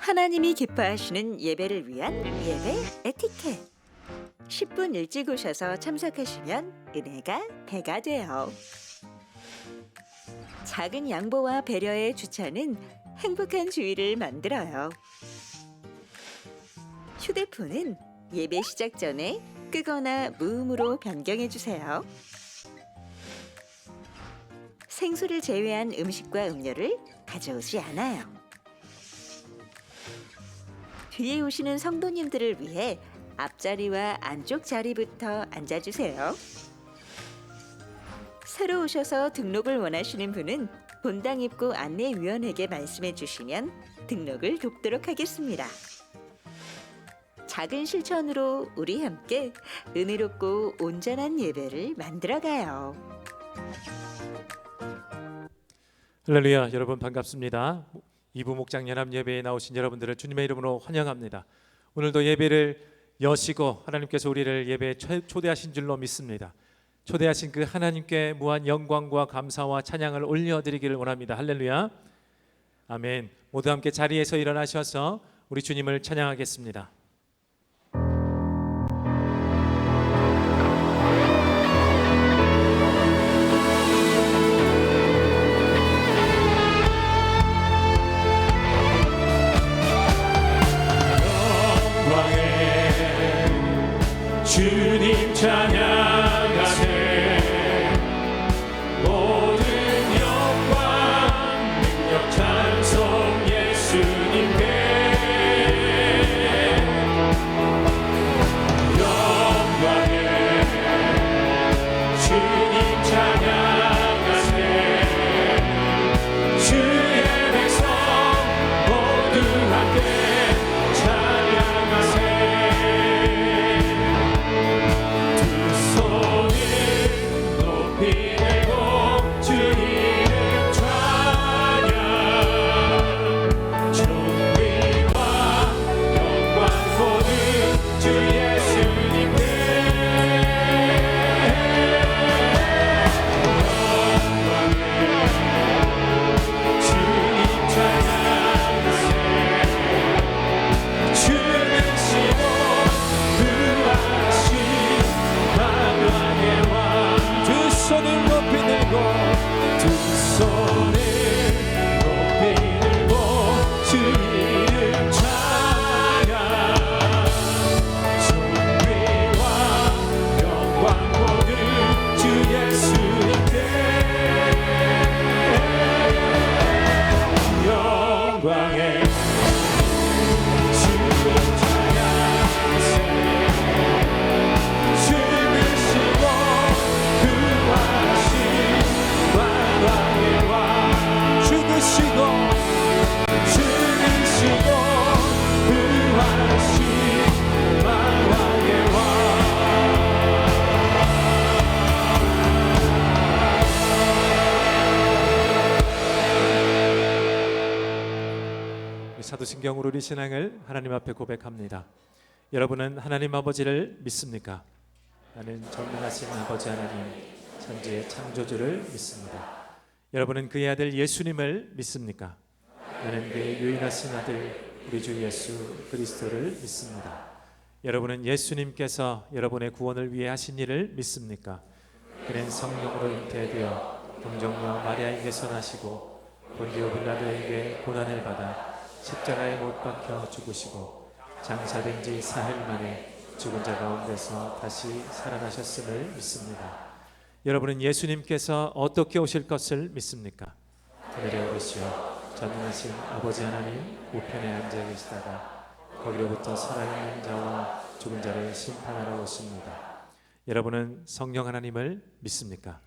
하나님이 기뻐하시는 예배를 위한 예배 에티켓. 10분 일찍 오셔서 참석하시면 은혜가 배가 돼요. 작은 양보와 배려의 주차는 행복한 주의를 만들어요. 휴대폰은 예배 시작 전에 끄거나 무음으로 변경해 주세요. 생수를 제외한 음식과 음료를 가져오지 않아요. 뒤에 오시는 성도님들을 위해 앞자리와 안쪽 자리부터 앉아주세요. 새로 오셔서 등록을 원하시는 분은 본당 입구 안내위원에게 말씀해 주시면 등록을 돕도록 하겠습니다. 작은 실천으로 우리 함께 은혜롭고 온전한 예배를 만들어가요. 할렐루야, 여러분 반갑습니다. 이부 목장 연합 예배에 나오신 여러분들을 주님의 이름으로 환영합니다. 오늘도 예배를 여시고 하나님께서 우리를 예배에 초대하신 줄로 믿습니다. 초대하신 그 하나님께 무한 영광과 감사와 찬양을 올려드리기를 원합니다. 할렐루야, 아멘. 모두 함께 자리에서 일어나셔서 우리 주님을 찬양하겠습니다. 주님 찬양하세. 모든 영광 능력 찬송 예수님께. 영광에 주님 찬양하세. 주의 백성 모두 함께 찬양하세. 사도신경으로 우리 신앙을 하나님 앞에 고백합니다. 여러분은 하나님 아버지를 믿습니까? 나는 전능하신 아버지 하나님, 천지의 창조주를 믿습니다. 여러분은 그의 아들 예수님을 믿습니까? 나는 그의 유일하신 아들 우리 주 예수 그리스도를 믿습니다. 여러분은 예수님께서 여러분의 구원을 위해 하신 일을 믿습니까? 그는 성령으로 잉태되어 동정녀 마리아에게서 나시고 본디오 빌라도에게 고난을 받아 십자가에 못 박혀 죽으시고 장사된 지 사흘 만에 죽은 자 가운데서 다시 살아나셨음을 믿습니다. 여러분은 예수님께서 어떻게 오실 것을 믿습니까? 하늘에 오르시어 전능하신 아버지 하나님 우편에 앉아 계시다가 거기로부터 살아있는 자와 죽은 자를 심판하러 오십니다. 여러분은 성령 하나님을 믿습니까?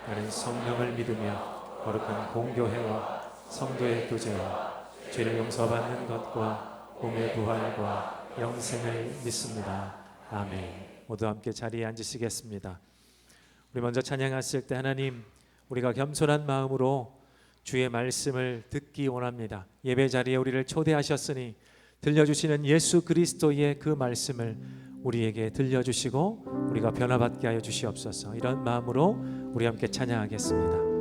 나는 성령을 믿으며 거룩한 공교회와 성도의 교제와 죄를 용서받는 것과 몸의 부활과 영생을 믿습니다. 아멘. 모두 함께 자리에 앉으시겠습니다. 우리 먼저 찬양하실 때 하나님, 우리가 겸손한 마음으로 주의 말씀을 듣기 원합니다. 예배 자리에 우리를 초대하셨으니 들려주시는 예수 그리스도의 그 말씀을 우리에게 들려주시고 우리가 변화받게 하여 주시옵소서. 이런 마음으로 우리 함께 찬양하겠습니다.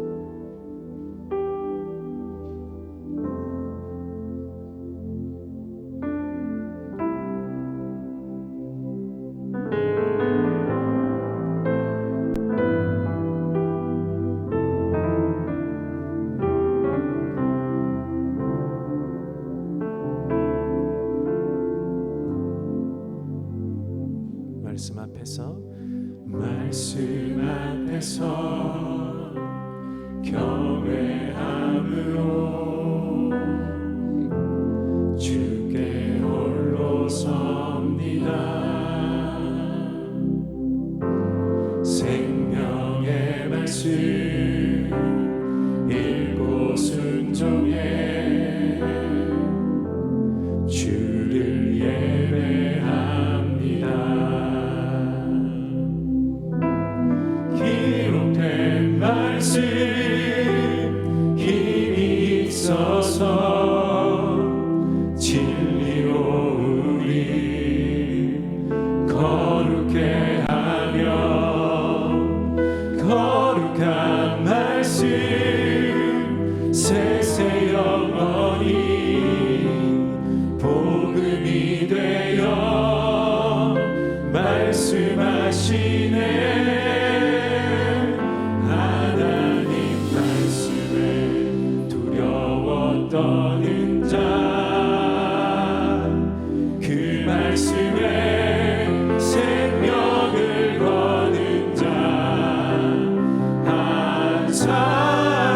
앞에서 경외함으로 주께 홀로 섭니다. 생명의 말씀 읽고 순종해 주를 예배합니다. 기록된 말씀 힘이 있어서 진리로 우리 거룩해 하며 거룩한 말씀 세세 영원히 복음이 되어 말씀하시네. 하나님 말씀에 두려워 떠는 자 그 말씀에 생명을 거는 자 한 사람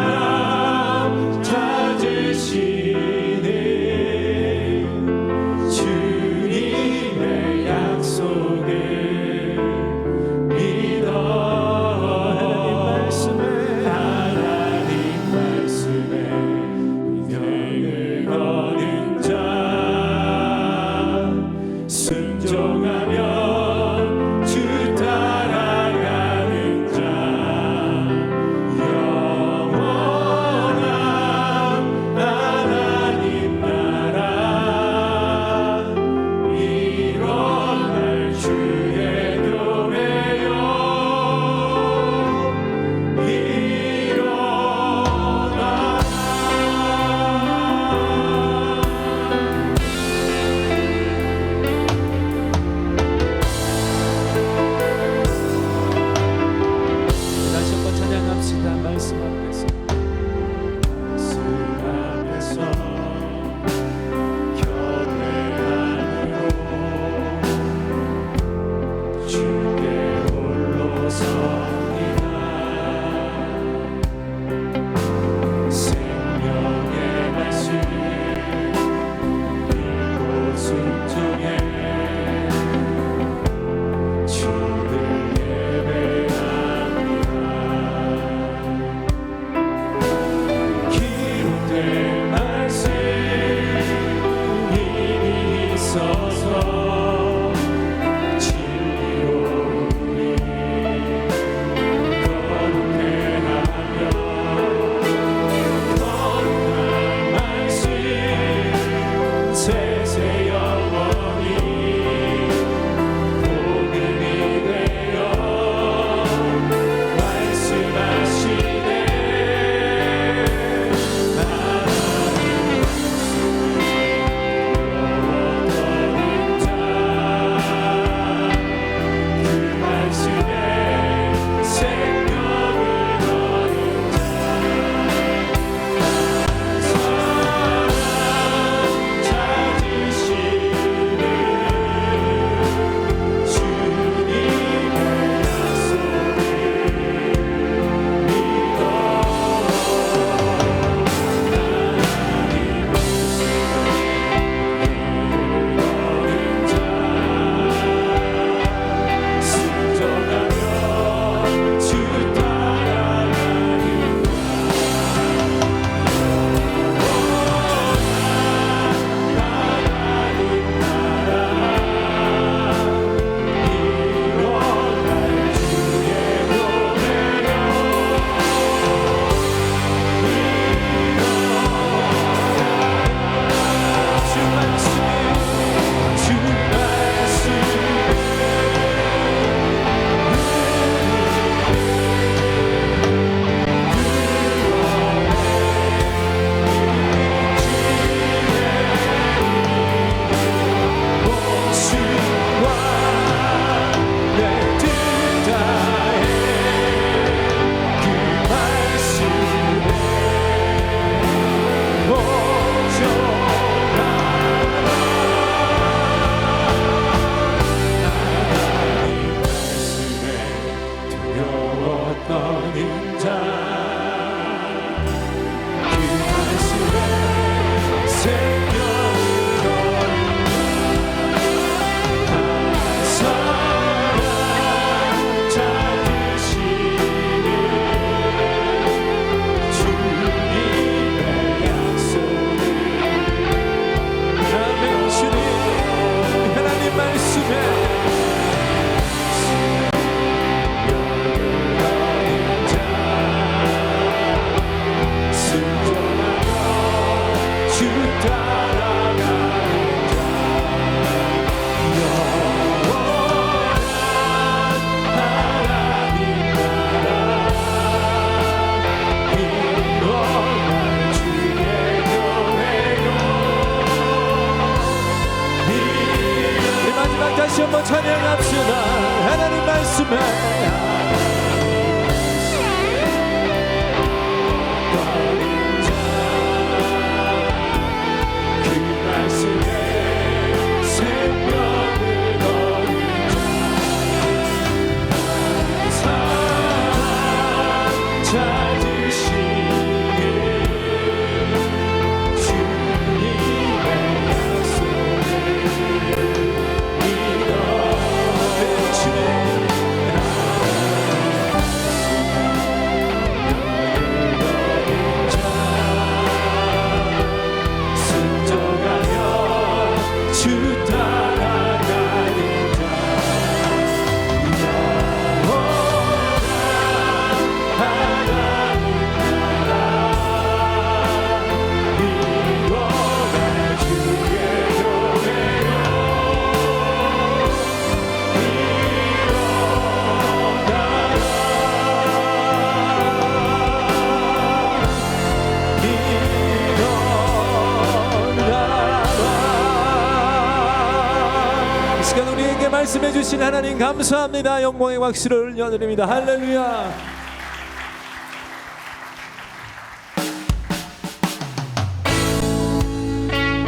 말씀해 주신 하나님 감사합니다. 영광의 박수를 올려드립니다. 할렐루야.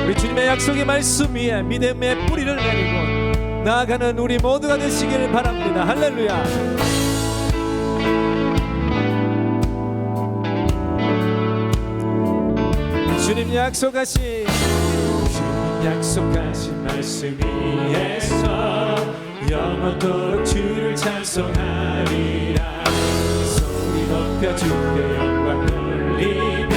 우리 주님의 약속의 말씀 위에 믿음의 뿌리를 내리고 나아가는 우리 모두가 되시길 바랍니다. 할렐루야. 주님 약속하신 말씀 위에서 영원토록 주를 찬송하리라. 소리 높여 주께 영광 돌리며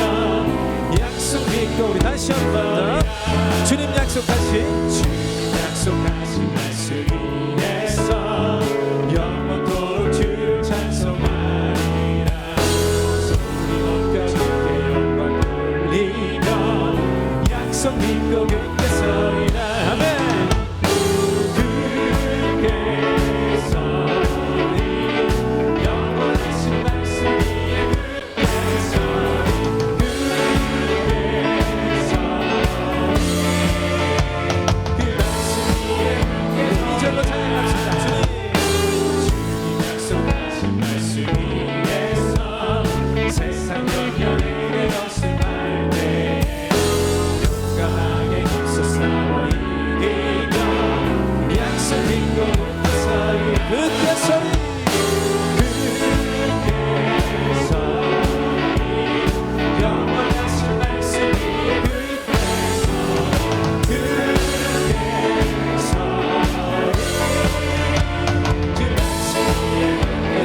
약속 믿고 우리 다시 한번 더 주님 약속하신 말씀 위에서 영원토록 주를 찬송하리라. 소리 높여 주께 영광 돌리며 약속 믿고 굳게 서리라. 아멘.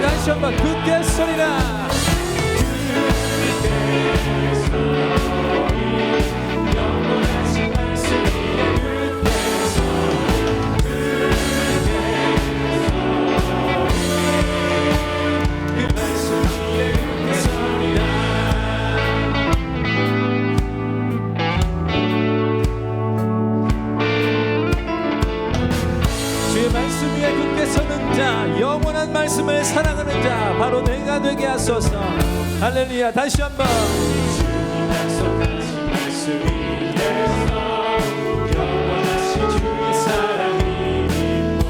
다시 한번 굳게 서리라. 주의 말씀 위에 굳게 서는 자, 영원한 말씀을 사랑하는 자, 바로 내가 되게 하소서. 할렐루야. 다시 한번 약속하신 말씀 위에서 영원하신 주의 사랑이 있고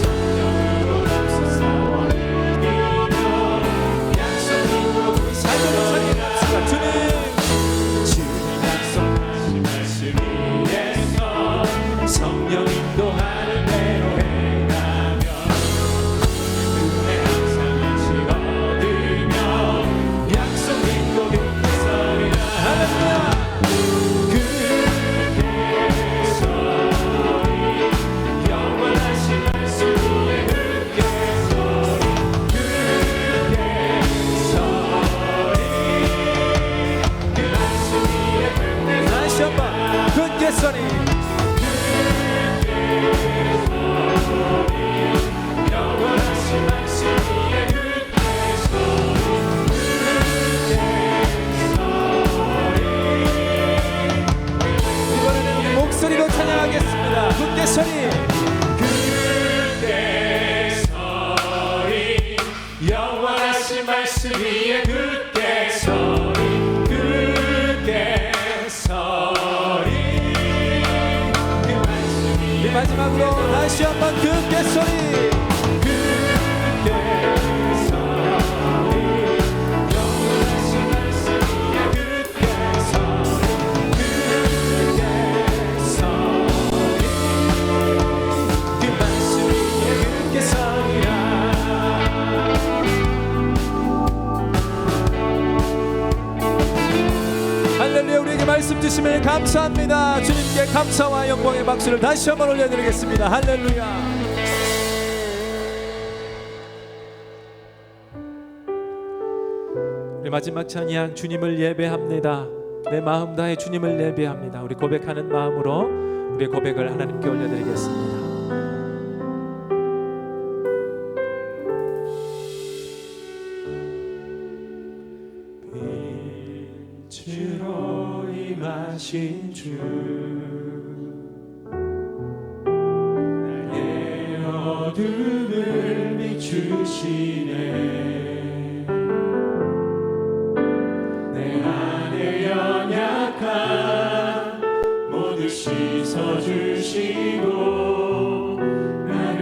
성령으로 앞서 싸워 이기며 약속 믿고 우리 살려라. 주님 약속하신 말씀 위에서 성령 인도하는 대로 행하며 은혜 항상 같이 얻으며 약속 믿고 굳게 서리라. 할렐루야. 굳게 서리 영원하신 말씀 위에 굳게 서리 굳게 서리 그 말씀 위에 굳게 다시 한번 굳게 서리. 영원하신 말씀 위에 굳게 서리 이번에는 우리 목소리로 찬양하겠습니다. 굳게 서리. 굳게 서리 영원하신 말씀 위에 굳게 서리 굳게 서리 그 말씀 이 위에 마지막으로 다시 한번 굳게 서리. 굳게 서리 영원하신 말씀 위에 굳게 서리 굳게 서리 그 말씀 위에 굳게 서리라. 할렐루야. 우리에게 말씀 주심을 감사합니다. 주님께 감사와 영광의 박수를 다시 한번 올려드리겠습니다. 할렐루야. 우리 마지막 찬양 주님을 예배합니다. 내 마음 다해 주님을 예배합니다. 우리 고백하는 마음으로 우리의 고백을 하나님께 올려드리겠습니다. 빛으로 임하신 주 나의 어둠을 비추시네. 내 안에 연약한 모두 씻어주시고 나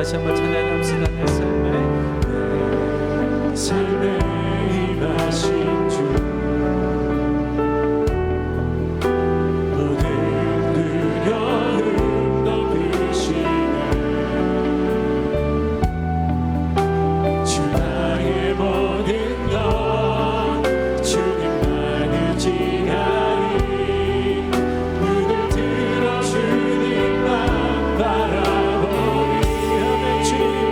다시 한번 찬양합시다. 내 삶에 임하신 주 모든 두려움 덮으시네 주 나의 모든 것 주님만 의지하리 눈을 들어 주님만 바라보리 아멘. 주님을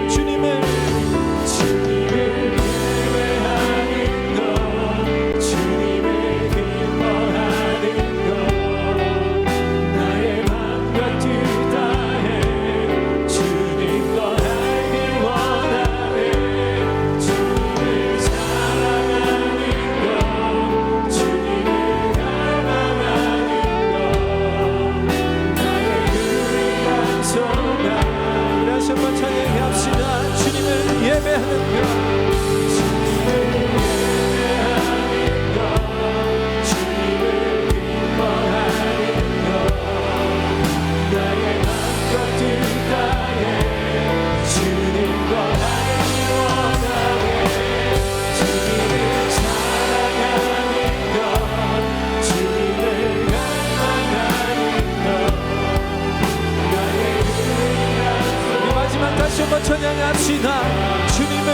예배하는 것 주님을 기뻐하는 것 나의 맘과 뜻 다해 주님 것 알길 원하네 주님을 사랑하는 것 주님을 갈망하는 것 나의 유일한 소망 다시 한번 찬양합시다. 주님을 예배하는 것 주님을 예배하는 것 주님을 기뻐하는 것 나의 맘과 뜻 다해 주님 것 알기 원하네 주님을 사랑하는 것 주님을 갈망하는 것 나의 유일한 우리 마지막 다시 한번 찬양합시다. 주님을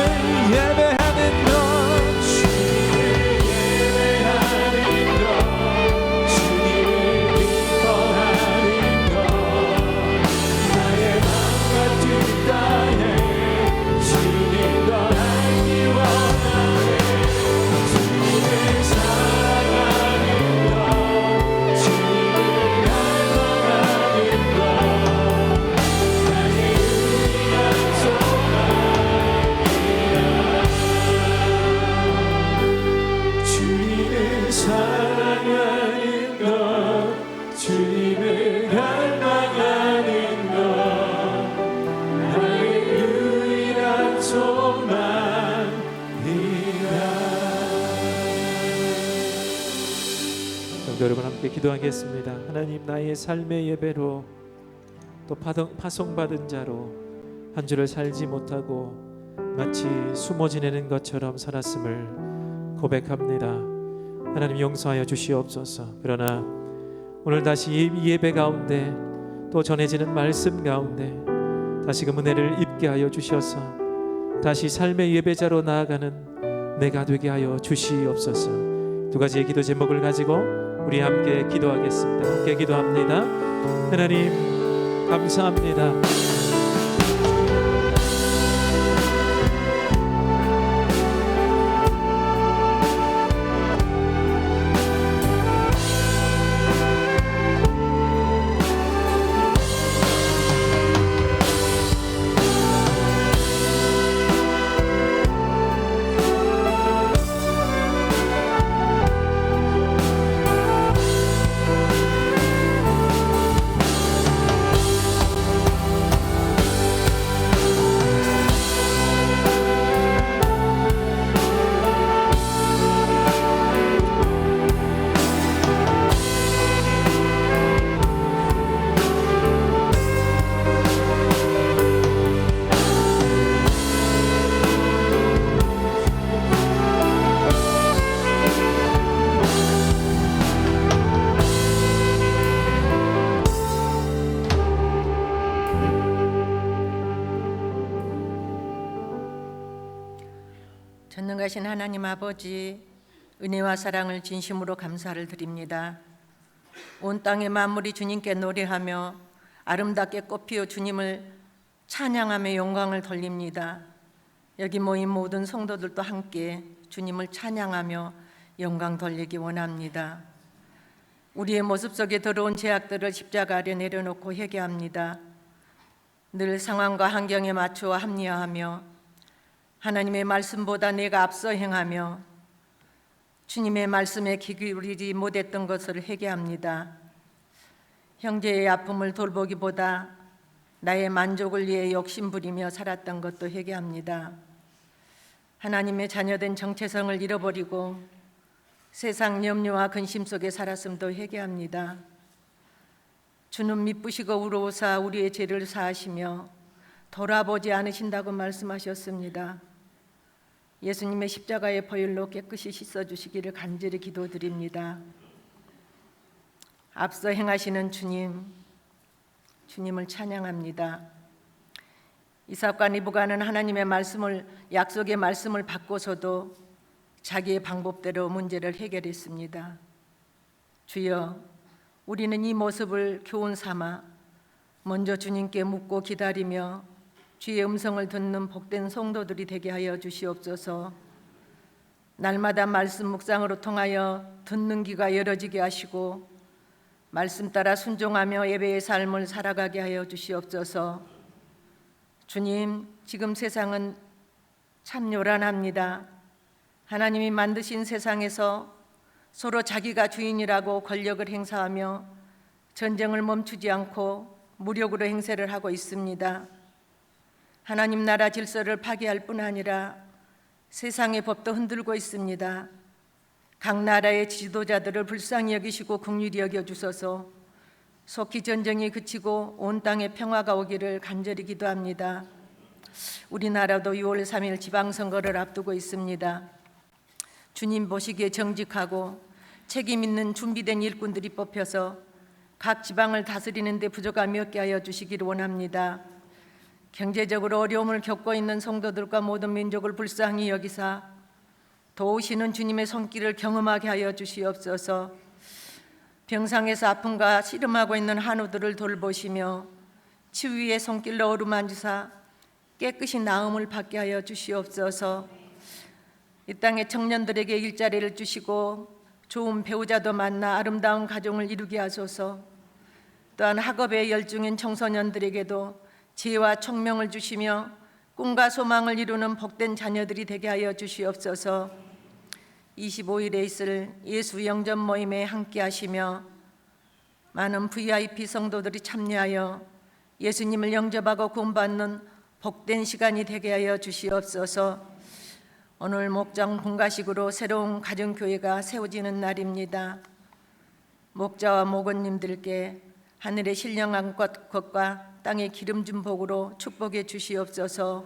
예배하는 것 주님을 예배하는 것 주님을 기뻐하는 것 나의 맘과 뜻 다해 주님 것 알기 원하네 주님을 사랑하는 것 주님을 갈망하는 것 나의 유일한 주님을 사랑하는 것 주님을 갈망하는 것 나의 유일한 소망이라. 성도 여러분 함께 기도하겠습니다. 하나님 나의 삶의 예배로 또 파송받은 자로 한 주를 살지 못하고 마치 숨어 지내는 것처럼 살았음을 고백합니다. 하나님 용서하여 주시옵소서. 그러나 오늘 다시 이 예배 가운데 또 전해지는 말씀 가운데 다시금 은혜를 입게 하여 주셔서 다시 삶의 예배자로 나아가는 내가 되게 하여 주시옵소서. 두 가지의 기도 제목을 가지고 우리 함께 기도하겠습니다. 함께 기도합니다. 하나님 감사합니다. 전능하신 하나님 아버지, 은혜와 사랑을 진심으로 감사를 드립니다. 온 땅의 만물이 주님께 노래하며 아름답게 꽃피어 주님을 찬양하며 영광을 돌립니다. 여기 모인 모든 성도들도 함께 주님을 찬양하며 영광 돌리기 원합니다. 우리의 모습 속에 들어온 죄악들을 십자가 아래 내려놓고 회개합니다. 늘 상황과 환경에 맞추어 합리화하며 하나님의 말씀보다 내가 앞서 행하며 주님의 말씀에 귀 기울이지 못했던 것을 회개합니다. 형제의 아픔을 돌보기보다 나의 만족을 위해 욕심부리며 살았던 것도 회개합니다. 하나님의 자녀된 정체성을 잃어버리고 세상 염려와 근심 속에 살았음도 회개합니다. 주는 미쁘시고 의로우사 우리의 죄를 사하시며 돌아보지 않으신다고 말씀하셨습니다. 예수님의 십자가의 보혈로 깨끗이 씻어주시기를 간절히 기도드립니다. 앞서 행하시는 주님을 찬양합니다. 이삭과 리브가는 하나님의 약속의 말씀을 받고서도 자기의 방법대로 문제를 해결했습니다. 주여, 우리는 이 모습을 교훈 삼아 먼저 주님께 묻고 기다리며 주의 음성을 듣는 복된 성도들이 되게 하여 주시옵소서. 날마다 말씀 묵상으로 통하여 듣는 귀가 열어지게 하시고 말씀 따라 순종하며 예배의 삶을 살아가게 하여 주시옵소서. 주님, 지금 세상은 참 요란합니다. 하나님이 만드신 세상에서 서로 자기가 주인이라고 권력을 행사하며 전쟁을 멈추지 않고 무력으로 행세를 하고 있습니다. 하나님 나라 질서를 파괴할 뿐 아니라 세상의 법도 흔들고 있습니다. 각 나라의 지도자들을 불쌍히 여기시고 긍휼히 여겨주소서. 속히 전쟁이 그치고 온 땅에 평화가 오기를 간절히 기도합니다. 우리나라도 6월 3일 지방선거를 앞두고 있습니다. 주님 보시기에 정직하고 책임 있는 준비된 일꾼들이 뽑혀서 각 지방을 다스리는 데 부족함이 없게 하여 주시기를 원합니다. 경제적으로 어려움을 겪고 있는 성도들과 모든 민족을 불쌍히 여기사 도우시는 주님의 손길을 경험하게 하여 주시옵소서. 병상에서 아픔과 씨름하고 있는 한우들을 돌보시며 치유의 손길로 어루만지사 깨끗이 나음을 받게 하여 주시옵소서. 이 땅의 청년들에게 일자리를 주시고 좋은 배우자도 만나 아름다운 가정을 이루게 하소서. 또한 학업에 열중인 청소년들에게도 지혜와 총명을 주시며 꿈과 소망을 이루는 복된 자녀들이 되게 하여 주시옵소서. 25일에 있을 예수 영접 모임에 함께 하시며 많은 VIP 성도들이 참여하여 예수님을 영접하고 구원받는 복된 시간이 되게 하여 주시옵소서. 오늘 목장 분가식으로 새로운 가정교회가 세워지는 날입니다. 목자와 목원님들께 하늘의 신령한 것과 땅의 기름 준 복으로 축복해 주시옵소서.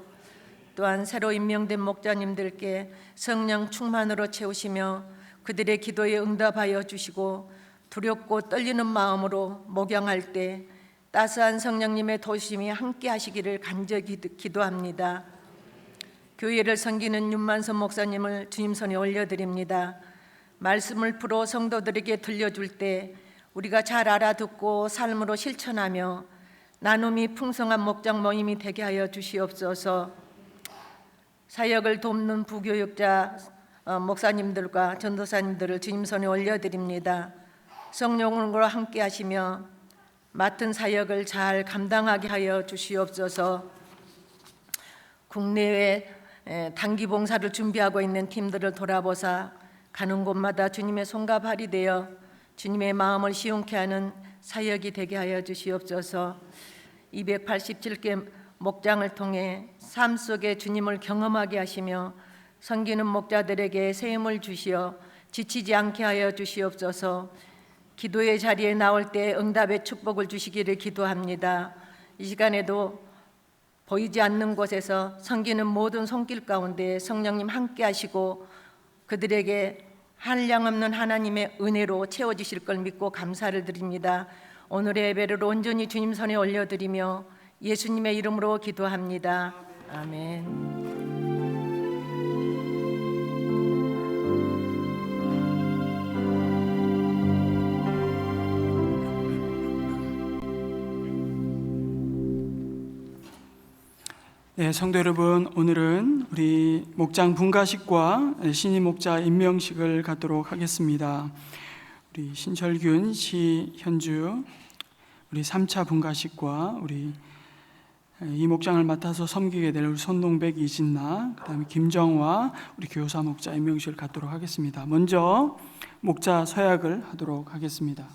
또한 새로 임명된 목자님들께 성령 충만으로 채우시며 그들의 기도에 응답하여 주시고 두렵고 떨리는 마음으로 목양할 때 따스한 성령님의 도우심이 함께 하시기를 간절히 기도합니다. 교회를 섬기는 윤만선 목사님을 주님 손에 올려드립니다. 말씀을 풀어 성도들에게 들려줄 때 우리가 잘 알아듣고 삶으로 실천하며 나눔이 풍성한 목장 모임이 되게 하여 주시옵소서. 사역을 돕는 부교육자 목사님들과 전도사님들을 주님 손에 올려드립니다. 성령으로 함께 하시며 맡은 사역을 잘 감당하게 하여 주시옵소서. 국내외 단기 봉사를 준비하고 있는 팀들을 돌아보사 가는 곳마다 주님의 손과 발이 되어 주님의 마음을 시원케 하는 사역이 되게 하여 주시옵소서. 287개 목장을 통해 삶 속에 주님을 경험하게 하시며 섬기는 목자들에게 새 힘을 주시어 지치지 않게 하여 주시옵소서. 기도의 자리에 나올 때 응답의 축복을 주시기를 기도합니다. 이 시간에도 보이지 않는 곳에서 섬기는 모든 손길 가운데 성령님 함께 하시고 그들에게 한량없는 하나님의 은혜로 채워주실 걸 믿고 감사를 드립니다. 오늘의 예배를 온전히 주님 손에 올려드리며 예수님의 이름으로 기도합니다. 아멘. 네, 성도 여러분, 오늘은 우리 목장 분가식과 신임 목자 임명식을 갖도록 하겠습니다. 우리 신철균 시현주 우리 3차 분가식과 우리 이 목장을 맡아서 섬기게 될 우리 손동백 이진나, 그다음에 김정화 우리 교사 목자 임명식을 갖도록 하겠습니다. 먼저 목자 서약을 하도록 하겠습니다.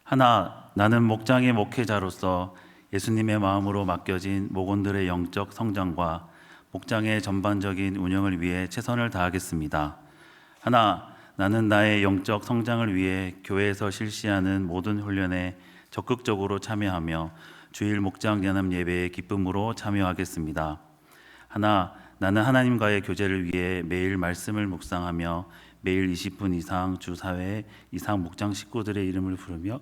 하나, 나는 목장의 목회자로서 예수님의 마음으로 맡겨진 목원들의 영적 성장과 목장의 전반적인 운영을 위해 최선을 다하겠습니다. 하나, 나는 나의 영적 성장을 위해 교회에서 실시하는 모든 훈련에 적극적으로 참여하며 주일 목장 연합 예배에 기쁨으로 참여하겠습니다. 나는 하나님과의 교제를 위해 매일 말씀을 묵상하며 매일 20분 이상 주 4회 이상 목장 식구들의 이름을 부르며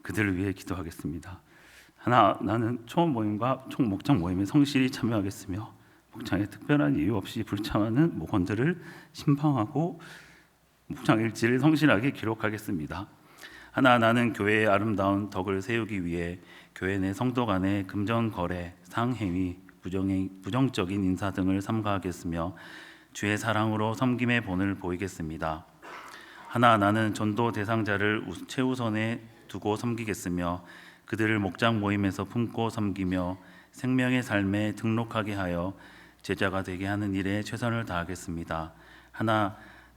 그들을 위해 기도하겠습니다. 나는 총모임과 총목장 모임에 성실히 참여하겠으며 목장에 특별한 이유 없이 불참하는 목원들을 심판하고 목장 일지를 성실하게 기록하겠습니다. 나는 교회의 아름다운 덕을 세우기 위해 교회 내 성도 간의 금전 거래, 상행위, 부정적인 인사 등을 삼가하겠으며 주의 사랑으로 섬김의 본을 보이겠습니다. 나는 전도 대상자를 최우선에 두고 섬기겠으며 그들을 목장 모임에서 품고 섬기며 생명의 삶에 등록하게 하여 제자가 되게 하는 일에 최선을 다하겠습니다.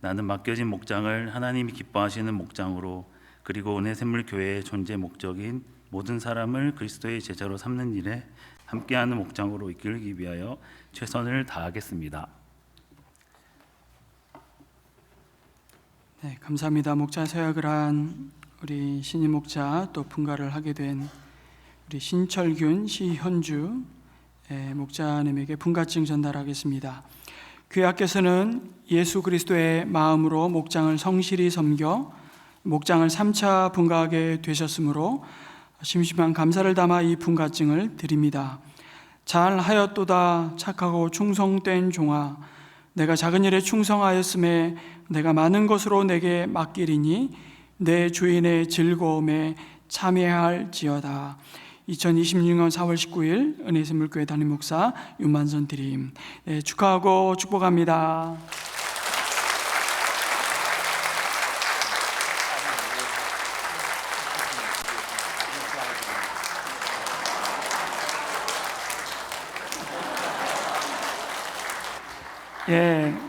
나는 맡겨진 목장을 하나님이 기뻐하시는 목장으로 그리고 은혜샘물교회의 존재 목적인 모든 사람을 그리스도의 제자로 삼는 일에 함께하는 목장으로 이끌기 위하여 최선을 다하겠습니다. 네, 감사합니다. 목자 서약을 한 우리 신임 목자 또 분가를 하게 된 우리 신철균 시현주 목자님에게 분가증 전달하겠습니다. 교회학교에서는 예수 그리스도의 마음으로 목장을 성실히 섬겨 목장을 3차 분가하게 되셨으므로 심심한 감사를 담아 이 분가증을 드립니다. 잘하였도다 착하고 충성된 종아, 내가 작은 일에 충성하였음에 내가 많은 것으로 내게 맡기리니 내 주인의 즐거움에 참여할지어다. 2026년 4월 19일 은혜샘물교회 담임 목사 윤만선 드림. 축하하고 축복합니다.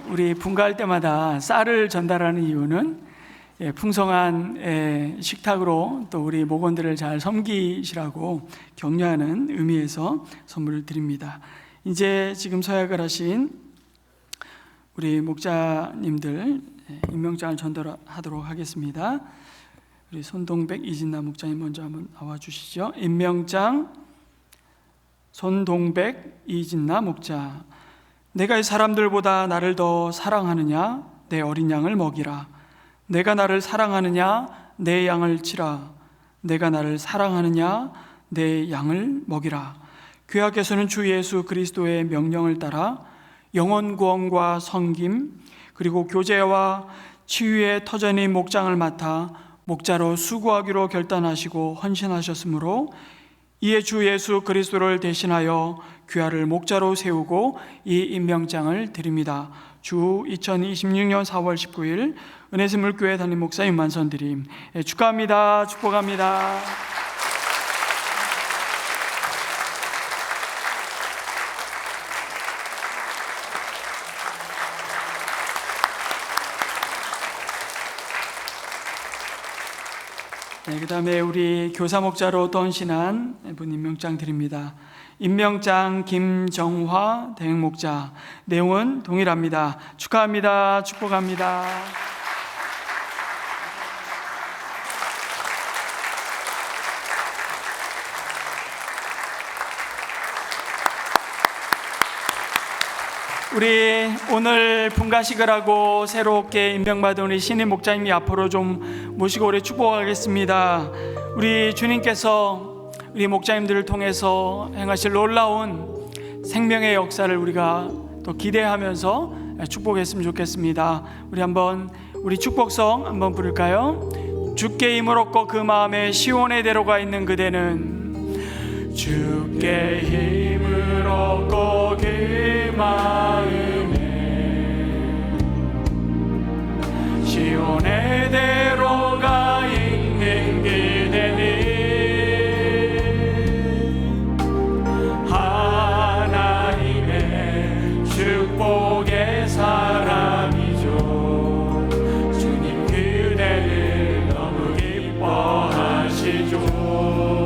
우리 분가할 때마다 쌀을 전달하는 이유는 풍성한 식탁으로 또 우리 목원들을 잘 섬기시라고 격려하는 의미에서 선물을 드립니다. 이제 지금 서약을 하신 우리 목자님들 임명장을 전달하도록 하겠습니다. 우리 손동백 이진나 목자님 먼저 한번 나와 주시죠. 임명장 손동백 이진나 목자. 내가 이 사람들보다 나를 더 사랑하느냐? 내 어린 양을 먹이라. 내가 나를 사랑하느냐? 내 양을 치라. 내가 나를 사랑하느냐? 내 양을 먹이라. 교회학에서는 주 예수 그리스도의 명령을 따라 영혼 구원과 섬김 그리고 교제와 치유의 터전인 목장을 맡아 목자로 수고하기로 결단하시고 헌신하셨으므로 이에 주 예수 그리스도를 대신하여 귀하를 목자로 세우고 이 임명장을 드립니다. 주 2026년 4월 19일 은혜샘물교회 담임 목사 윤만선 드림. 축하합니다. 축복합니다. 그 다음에 우리 교사 목자로 또 헌신한 분 임명장 드립니다. 임명장 김정화 대행 목자. 내용은 동일합니다. 축하합니다. 축복합니다. 우리 오늘 분가식을 하고 새롭게 임명받은 우리 신임 목자님이 앞으로 좀 모시고 우리 축복하겠습니다. 우리 주님께서 우리 목자님들을 통해서 행하실 놀라운 생명의 역사를 우리가 또 기대하면서 축복했으면 좋겠습니다. 우리 한번 우리 축복성 한번 부를까요? 주께 힘을 얻고 그 마음에 시온의 대로가 있는 그대는 주께 힘을 얻고 그 마음에 시온의 대로가 있는 그대는 하나님의 축복의 사람이죠. 주님 그대를 너무 기뻐하시죠.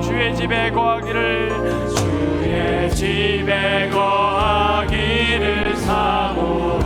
주의 집에 거하기를 주의 집에 거하기를 사모하고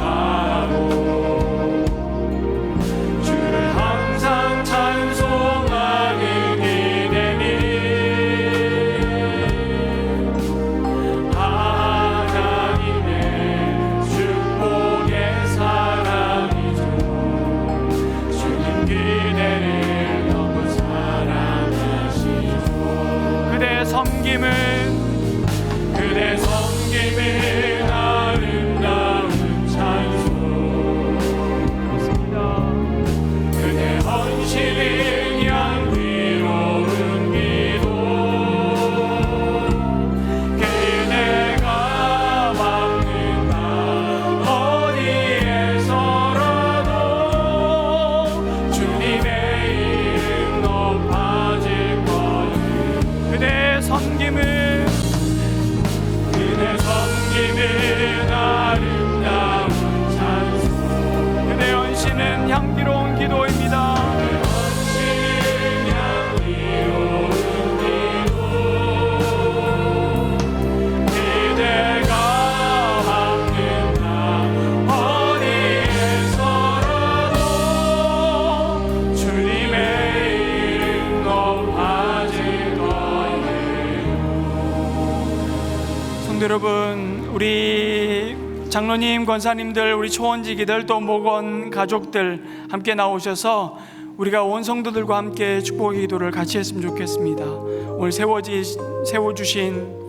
여러분, 우리 장로님, 권사님들, 우리 초원지기들, 또 목원 가족들 함께 나오셔서 우리가 온 성도들과 함께 축복의 기도를 같이 했으면 좋겠습니다. 오늘 세워주신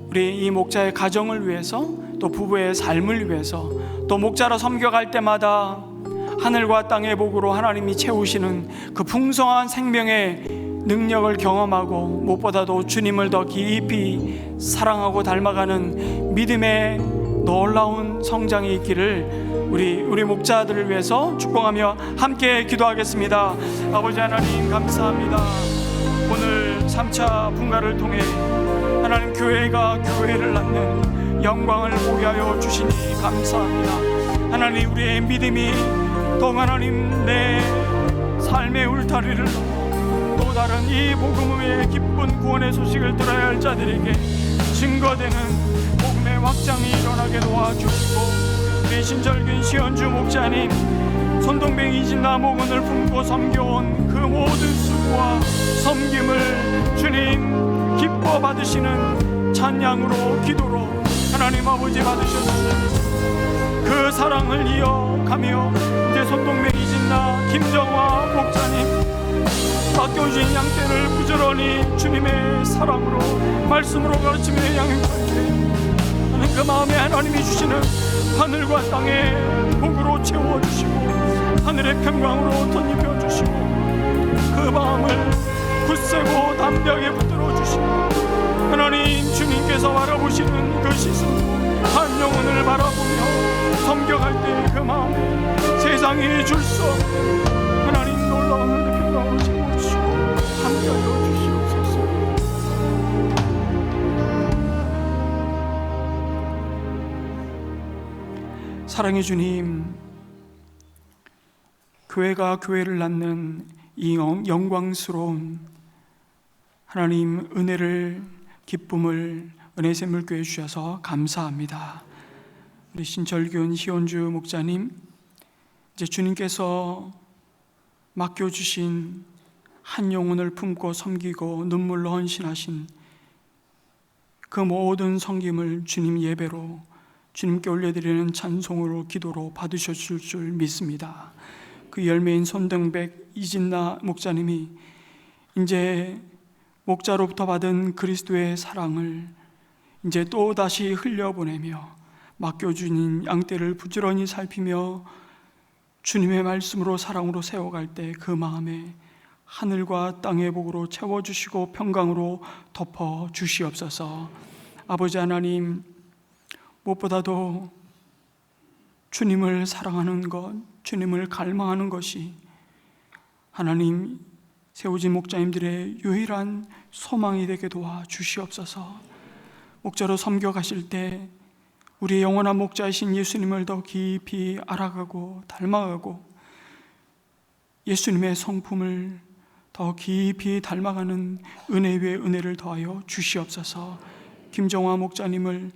우리 이 목자의 가정을 위해서, 또 부부의 삶을 위해서, 또 목자로 섬겨갈 때마다 하늘과 땅의 복으로 하나님이 채우시는 그 풍성한 생명의 능력을 경험하고, 무엇보다도 주님을 더 깊이 사랑하고 닮아가는 믿음의 놀라운 성장이 있기를 우리 목자들을 위해서 축복하며 함께 기도하겠습니다. 아버지 하나님, 감사합니다. 오늘 3차 분가를 통해 하나님 교회가 교회를 낳는 영광을 보게 하여 주시니 감사합니다. 하나님, 우리의 믿음이 또 하나님 내 삶의 울타리를 넘어 또 다른 이 복음의 기쁜 구원의 소식을 들어야 할 자들에게 증거되는 복음의 확장이 일어나게 도와주시고, 우리 신철균 시현주 목자님, 손동뱅이 진나 목원을 품고 섬겨온 그 모든 수고와 섬김을 주님 기뻐 받으시는 찬양으로, 기도로 하나님 아버지 받으셨습니다. 그 사랑을 이어가며 이제 손동뱅이 진나 김정화 목자님 맡겨주신 양떼를 부지런히 주님의 사랑으로, 말씀으로 가르치며 양육할 때 하는 그 마음에 하나님이 주시는 하늘과 땅의 복으로 채워주시고 하늘의 평강으로 덧입혀 주시고 그 마음을 굳세고 담대하게 붙들어 주시고, 하나님 주님께서 바라보시는 그 시선, 한 영혼을 바라보며 섬겨갈 때 그 마음에 세상이 줄 수 없는 하나님 놀라운 하늘의 평강으로 채워주시고 함께하여 주시옵소서. 사랑의 주님, 교회가 교회를 낳는 이 영광스러운 하나님 은혜를, 기쁨을 은혜샘물교회 주셔서 감사합니다. 우리 신철균 시온주 목자님, 이제 주님께서 맡겨주신 한 영혼을 품고 섬기고 눈물로 헌신하신 그 모든 섬김을 주님 예배로, 주님께 올려드리는 찬송으로, 기도로 받으셨을 줄 믿습니다. 그 열매인 손등백 이진나 목자님이 이제 목자로부터 받은 그리스도의 사랑을 이제 또 다시 흘려보내며 맡겨주신 양떼를 부지런히 살피며 주님의 말씀으로, 사랑으로 세워갈 때 그 마음에 하늘과 땅의 복으로 채워주시고 평강으로 덮어주시옵소서. 아버지 하나님, 무엇보다도 주님을 사랑하는 것, 주님을 갈망하는 것이 하나님 세우진 목자님들의 유일한 소망이 되게 도와주시옵소서. 목자로 섬겨가실 때 우리의 영원한 목자이신 예수님을 더 깊이 알아가고 닮아가고 예수님의 성품을 더 깊이 닮아가는 은혜 위에 은혜를 더하여 주시옵소서. 김정화 목자님을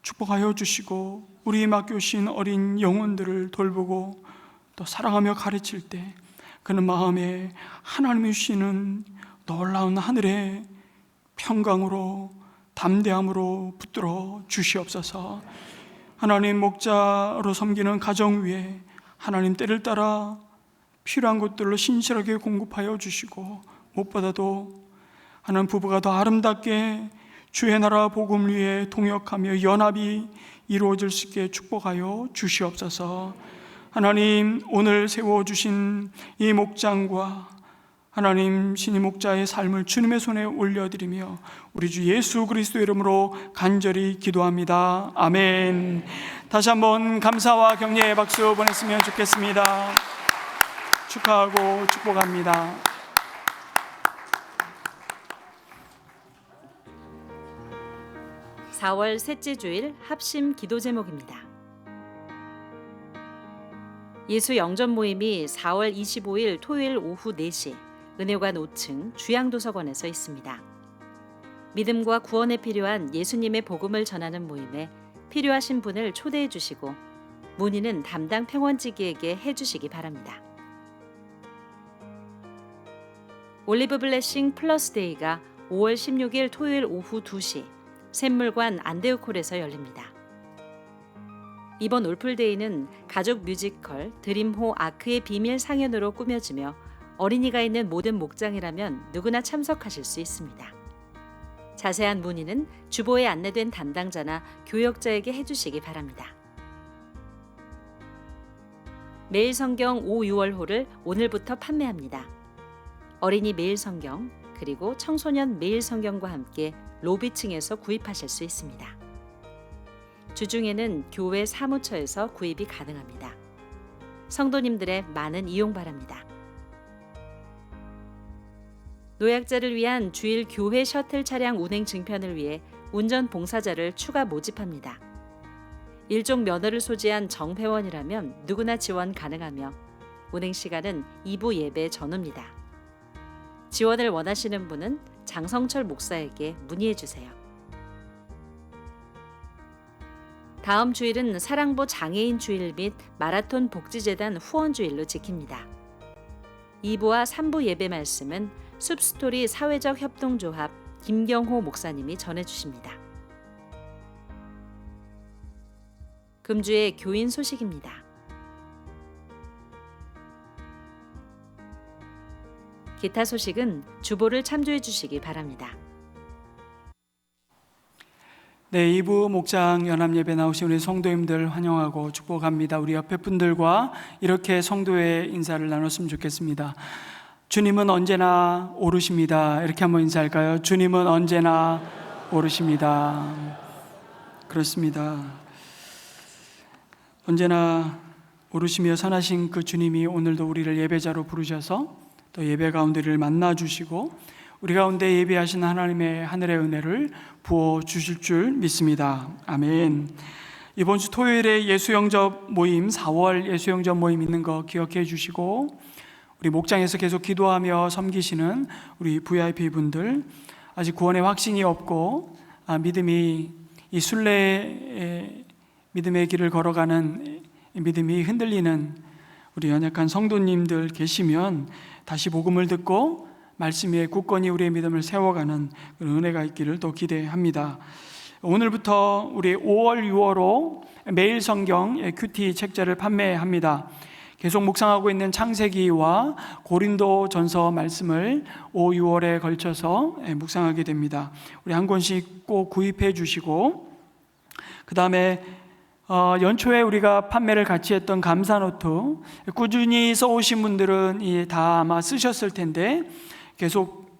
축복하여 주시고 우리 맡겨주신 어린 영혼들을 돌보고 또 사랑하며 가르칠 때 그는 마음에 하나님이 주시는 놀라운 하늘의 평강으로, 담대함으로 붙들어 주시옵소서. 하나님 목자로 섬기는 가정 위에 하나님 때를 따라 필요한 것들로 신실하게 공급하여 주시고, 무엇보다도 하나님 부부가 더 아름답게 주의 나라 복음을 위해 동역하며 연합이 이루어질 수 있게 축복하여 주시옵소서. 하나님, 오늘 세워주신 이 목장과 하나님 신임 목자의 삶을 주님의 손에 올려드리며 우리 주 예수 그리스도의 이름으로 간절히 기도합니다. 아멘. 다시 한번 감사와 격려의 박수 보냈으면 좋겠습니다. 축하하고 축복합니다. (4월) 셋째 주일 합심 기도 제목입니다. 예수 영전 모임이 4월 25일 토요일 오후 4시 은혜관 5층 주양도서관에서 있습니다. 믿음과 구원에 필요한 예수님의 복음을 전하는 모임에 필요하신 분을 초대해 주시고 문의는 담당 평원지기에게 해주시기 바랍니다. 올리브 블레싱 플러스 데이가 5월 16일 토요일 오후 2시 샘물관 안데우콜에서 열립니다. 이번 올풀데이는 가족 뮤지컬 드림호 아크의 비밀 상연으로 꾸며지며 어린이가 있는 모든 목장이라면 누구나 참석하실 수 있습니다. 자세한 문의는 주보에 안내된 담당자나 교역자에게 해주시기 바랍니다. 매일 성경 5, 6월호를 오늘부터 판매합니다. 어린이 매일 성경 그리고 청소년 매일 성경과 함께 로비층에서 구입하실 수 있습니다. 주중에는 교회 사무처에서 구입이 가능합니다. 성도님들의 많은 이용 바랍니다. 노약자를 위한 주일 교회 셔틀 차량 운행 증편을 위해 운전 봉사자를 추가 모집합니다. 일종 면허를 소지한 정회원이라면 누구나 지원 가능하며 운행 시간은 2부 예배 전후입니다. 지원을 원하시는 분은 장성철 목사에게 문의해 주세요. 다음 주일은 사랑보 장애인 주일 및 마라톤 복지재단 후원 주일로 지킵니다. 2부와 3부 예배 말씀은 숲스토리 사회적 협동조합 김경호 목사님이 전해주십니다. 금주의 교인 소식입니다. 기타 소식은 주보를 참조해 주시기 바랍니다. 네, 2부 목장 연합예배 나오신 우리 성도님들 환영하고 축복합니다. 우리 옆에 분들과 이렇게 성도의 인사를 나눴으면 좋겠습니다. 주님은 언제나 오르십니다. 이렇게 한번 인사할까요? 주님은 언제나 오르십니다. 그렇습니다. 언제나 오르시며 선하신 그 주님이 오늘도 우리를 예배자로 부르셔서 또 예배 가운데 우리를 만나주시고 우리 가운데 예배하신 하나님의 하늘의 은혜를 부어주실 줄 믿습니다. 아멘. 이번 주 토요일에 예수영접 모임 4월 예수영접 모임 있는 거 기억해 주시고 우리 목장에서 계속 기도하며 섬기시는 우리 VIP 분들 아직 구원의 확신이 없고 믿음이 이 순례의 믿음의 길을 걸어가는 믿음이 흔들리는 우리 연약한 성도님들 계시면 다시 복음을 듣고 말씀 위에 굳건히 우리의 믿음을 세워가는 그런 은혜가 있기를 또 기대합니다. 오늘부터 우리 5월, 6월호 매일 성경 큐티 책자를 판매합니다. 계속 묵상하고 있는 창세기와 고린도 전서 말씀을 5, 6월에 걸쳐서 묵상하게 됩니다. 우리 한 권씩 꼭 구입해 주시고 그 다음에 연초에 우리가 판매를 같이 했던 감사노트 꾸준히 써오신 분들은 다 아마 쓰셨을 텐데 계속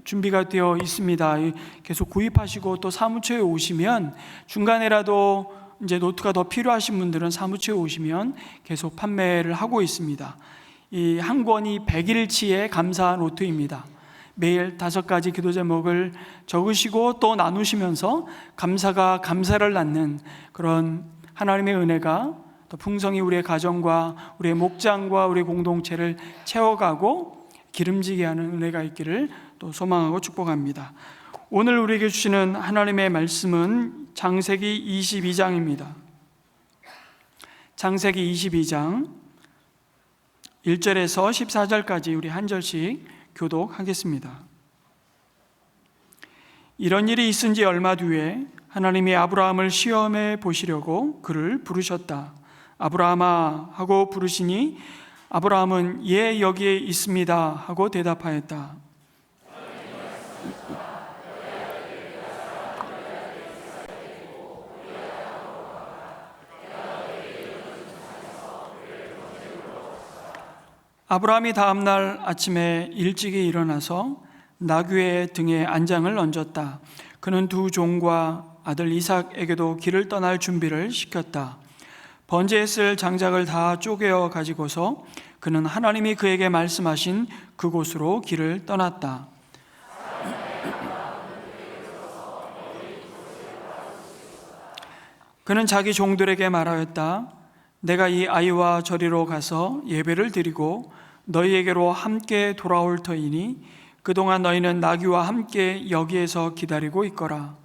준비가 되어 있습니다. 계속 구입하시고 또 사무처에 오시면 중간에라도 이제 노트가 더 필요하신 분들은 사무처에 오시면 계속 판매를 하고 있습니다. 이 한 권이 100일치의 감사 노트입니다. 매일 5가지 기도 제목을 적으시고 또 나누시면서 감사가 감사를 낳는 그런 하나님의 은혜가 또 풍성히 우리의 가정과 우리의 목장과 우리의 공동체를 채워가고 기름지게 하는 은혜가 있기를 또 소망하고 축복합니다. 오늘 우리에게 주시는 하나님의 말씀은 창세기 22장입니다. 창세기 22장 1절에서 14절까지 우리 한 절씩 교독하겠습니다. 이런 일이 있은 지 얼마 뒤에 하나님이 아브라함을 시험해 보시려고 그를 부르셨다. 아브라함아 하고 부르시니 아브라함은 예 여기에 있습니다 하고 대답하였다. 아브라함이 다음날 아침에 일찍이 일어나서 나귀의 등에 안장을 얹었다. 그는 두 종과 아들 이삭에게도 길을 떠날 준비를 시켰다. 번제했을 장작을 다 쪼개어 가지고서 그는 하나님이 그에게 말씀하신 그곳으로 길을 떠났다. 그는 자기 종들에게 말하였다. 내가 이 아이와 저리로 가서 예배를 드리고 너희에게로 함께 돌아올 터이니 그동안 너희는 나귀와 함께 여기에서 기다리고 있거라.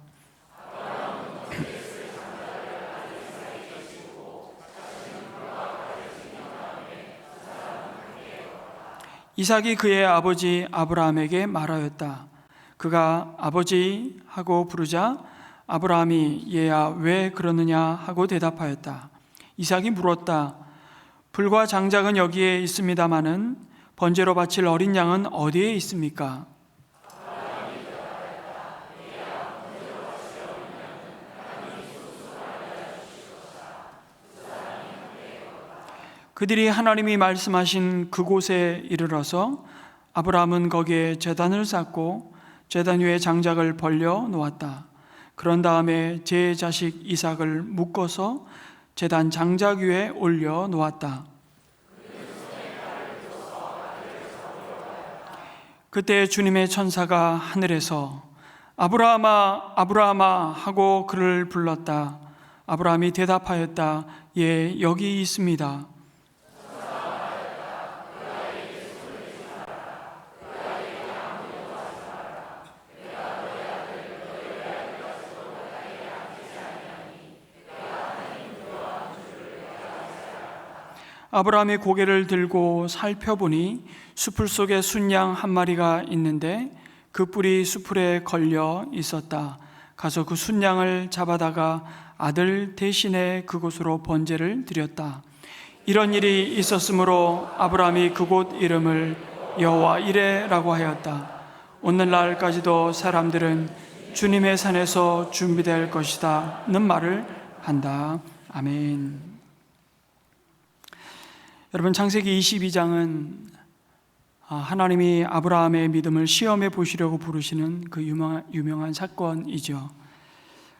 이삭이 그의 아버지 아브라함에게 말하였다. 그가 아버지 하고 부르자 아브라함이 얘야 왜 그러느냐 하고 대답하였다. 이삭이 물었다. 불과 장작은 여기에 있습니다마는 번제로 바칠 어린 양은 어디에 있습니까? 그들이 하나님이 말씀하신 그곳에 이르러서 아브라함은 거기에 제단을 쌓고 제단 위에 장작을 벌려 놓았다. 그런 다음에 제 자식 이삭을 묶어서 제단 장작 위에 올려 놓았다. 그때 주님의 천사가 하늘에서 아브라함아 아브라함아 하고 그를 불렀다. 아브라함이 대답하였다. 예, 여기 있습니다. 아브라함이 고개를 들고 살펴보니 수풀 속에 순양 한 마리가 있는데 그 뿔이 수풀에 걸려 있었다. 가서 그 순양을 잡아다가 아들 대신에 그곳으로 번제를 드렸다. 이런 일이 있었으므로 아브라함이 그곳 이름을 여호와 이레라고 하였다. 오늘날까지도 사람들은 주님의 산에서 준비될 것이다는 말을 한다. 아멘. 여러분, 창세기 22장은 하나님이 아브라함의 믿음을 시험해 보시려고 부르시는 그 유명한 사건이죠.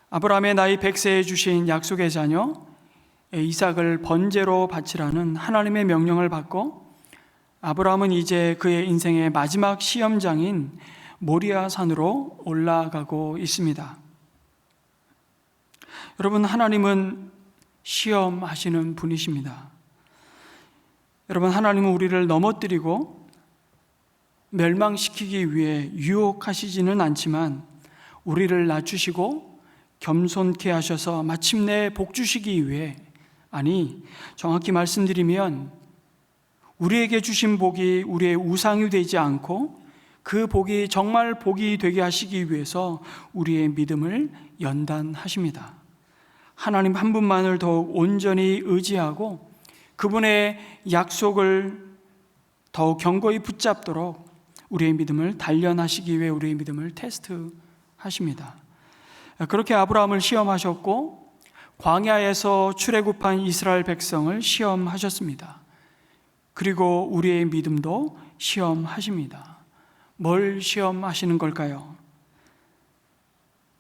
아브라함의 나이 100세에 주신 약속의 자녀 이삭을 번제로 바치라는 하나님의 명령을 받고 아브라함은 이제 그의 인생의 마지막 시험장인 모리아 산으로 올라가고 있습니다. 여러분, 하나님은 시험하시는 분이십니다. 여러분, 하나님은 우리를 넘어뜨리고 멸망시키기 위해 유혹하시지는 않지만 우리를 낮추시고 겸손케 하셔서 마침내 복 주시기 위해, 아니 정확히 말씀드리면 우리에게 주신 복이 우리의 우상이 되지 않고 그 복이 정말 복이 되게 하시기 위해서 우리의 믿음을 연단하십니다. 하나님 한 분만을 더욱 온전히 의지하고 그분의 약속을 더욱 견고히 붙잡도록 우리의 믿음을 단련하시기 위해 우리의 믿음을 테스트하십니다. 그렇게 아브라함을 시험하셨고 광야에서 출애굽한 이스라엘 백성을 시험하셨습니다. 그리고 우리의 믿음도 시험하십니다. 뭘 시험하시는 걸까요?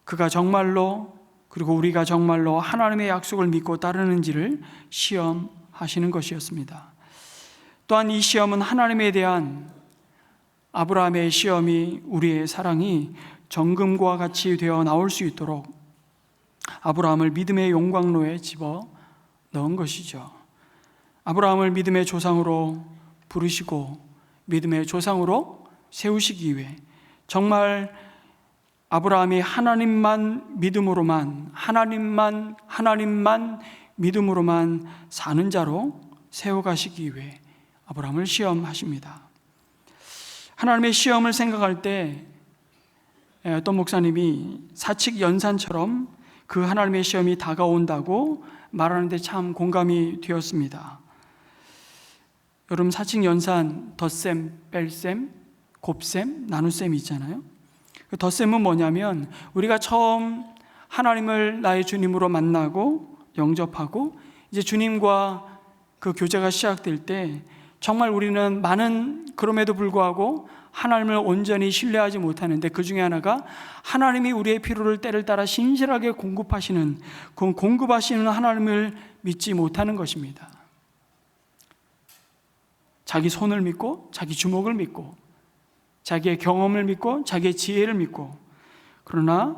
그가 정말로, 그리고 우리가 정말로 하나님의 약속을 믿고 따르는지를 시험하시는 것이었습니다. 또한 이 시험은 하나님에 대한 아브라함의 시험이 우리의 사랑이 정금과 같이 되어 나올 수 있도록 아브라함을 믿음의 용광로에 집어 넣은 것이죠. 아브라함을 믿음의 조상으로 부르시고 믿음의 조상으로 세우시기 위해 정말 아브라함이 하나님만 믿음으로만 믿음으로만 사는 자로 세워가시기 위해 아브라함을 시험하십니다. 하나님의 시험을 생각할 때 어떤 목사님이 사칙연산처럼 그 하나님의 시험이 다가온다고 말하는데 참 공감이 되었습니다. 여러분, 사칙연산 덧셈, 뺄셈, 곱셈, 나눗셈이 있잖아요. 덧셈은 뭐냐면 우리가 처음 하나님을 나의 주님으로 만나고 영접하고 이제 주님과 그 교제가 시작될 때 정말 우리는 그럼에도 불구하고 하나님을 온전히 신뢰하지 못하는데 그 중에 하나가 하나님이 우리의 필요를 때를 따라 신실하게 공급하시는 하나님을 믿지 못하는 것입니다. 자기 손을 믿고 자기 주먹을 믿고 자기의 경험을 믿고 자기의 지혜를 믿고, 그러나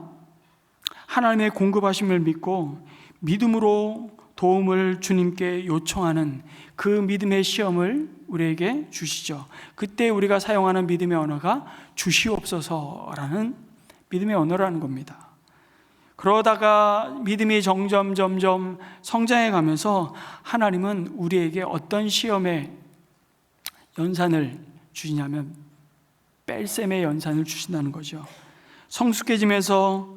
하나님의 공급하심을 믿고 믿음으로 도움을 주님께 요청하는 그 믿음의 시험을 우리에게 주시죠. 그때 우리가 사용하는 믿음의 언어가 주시옵소서라는 믿음의 언어라는 겁니다. 그러다가 믿음이 점점 성장해 가면서 하나님은 우리에게 어떤 시험의 연산을 주시냐면 뺄셈의 연산을 주신다는 거죠. 성숙해지면서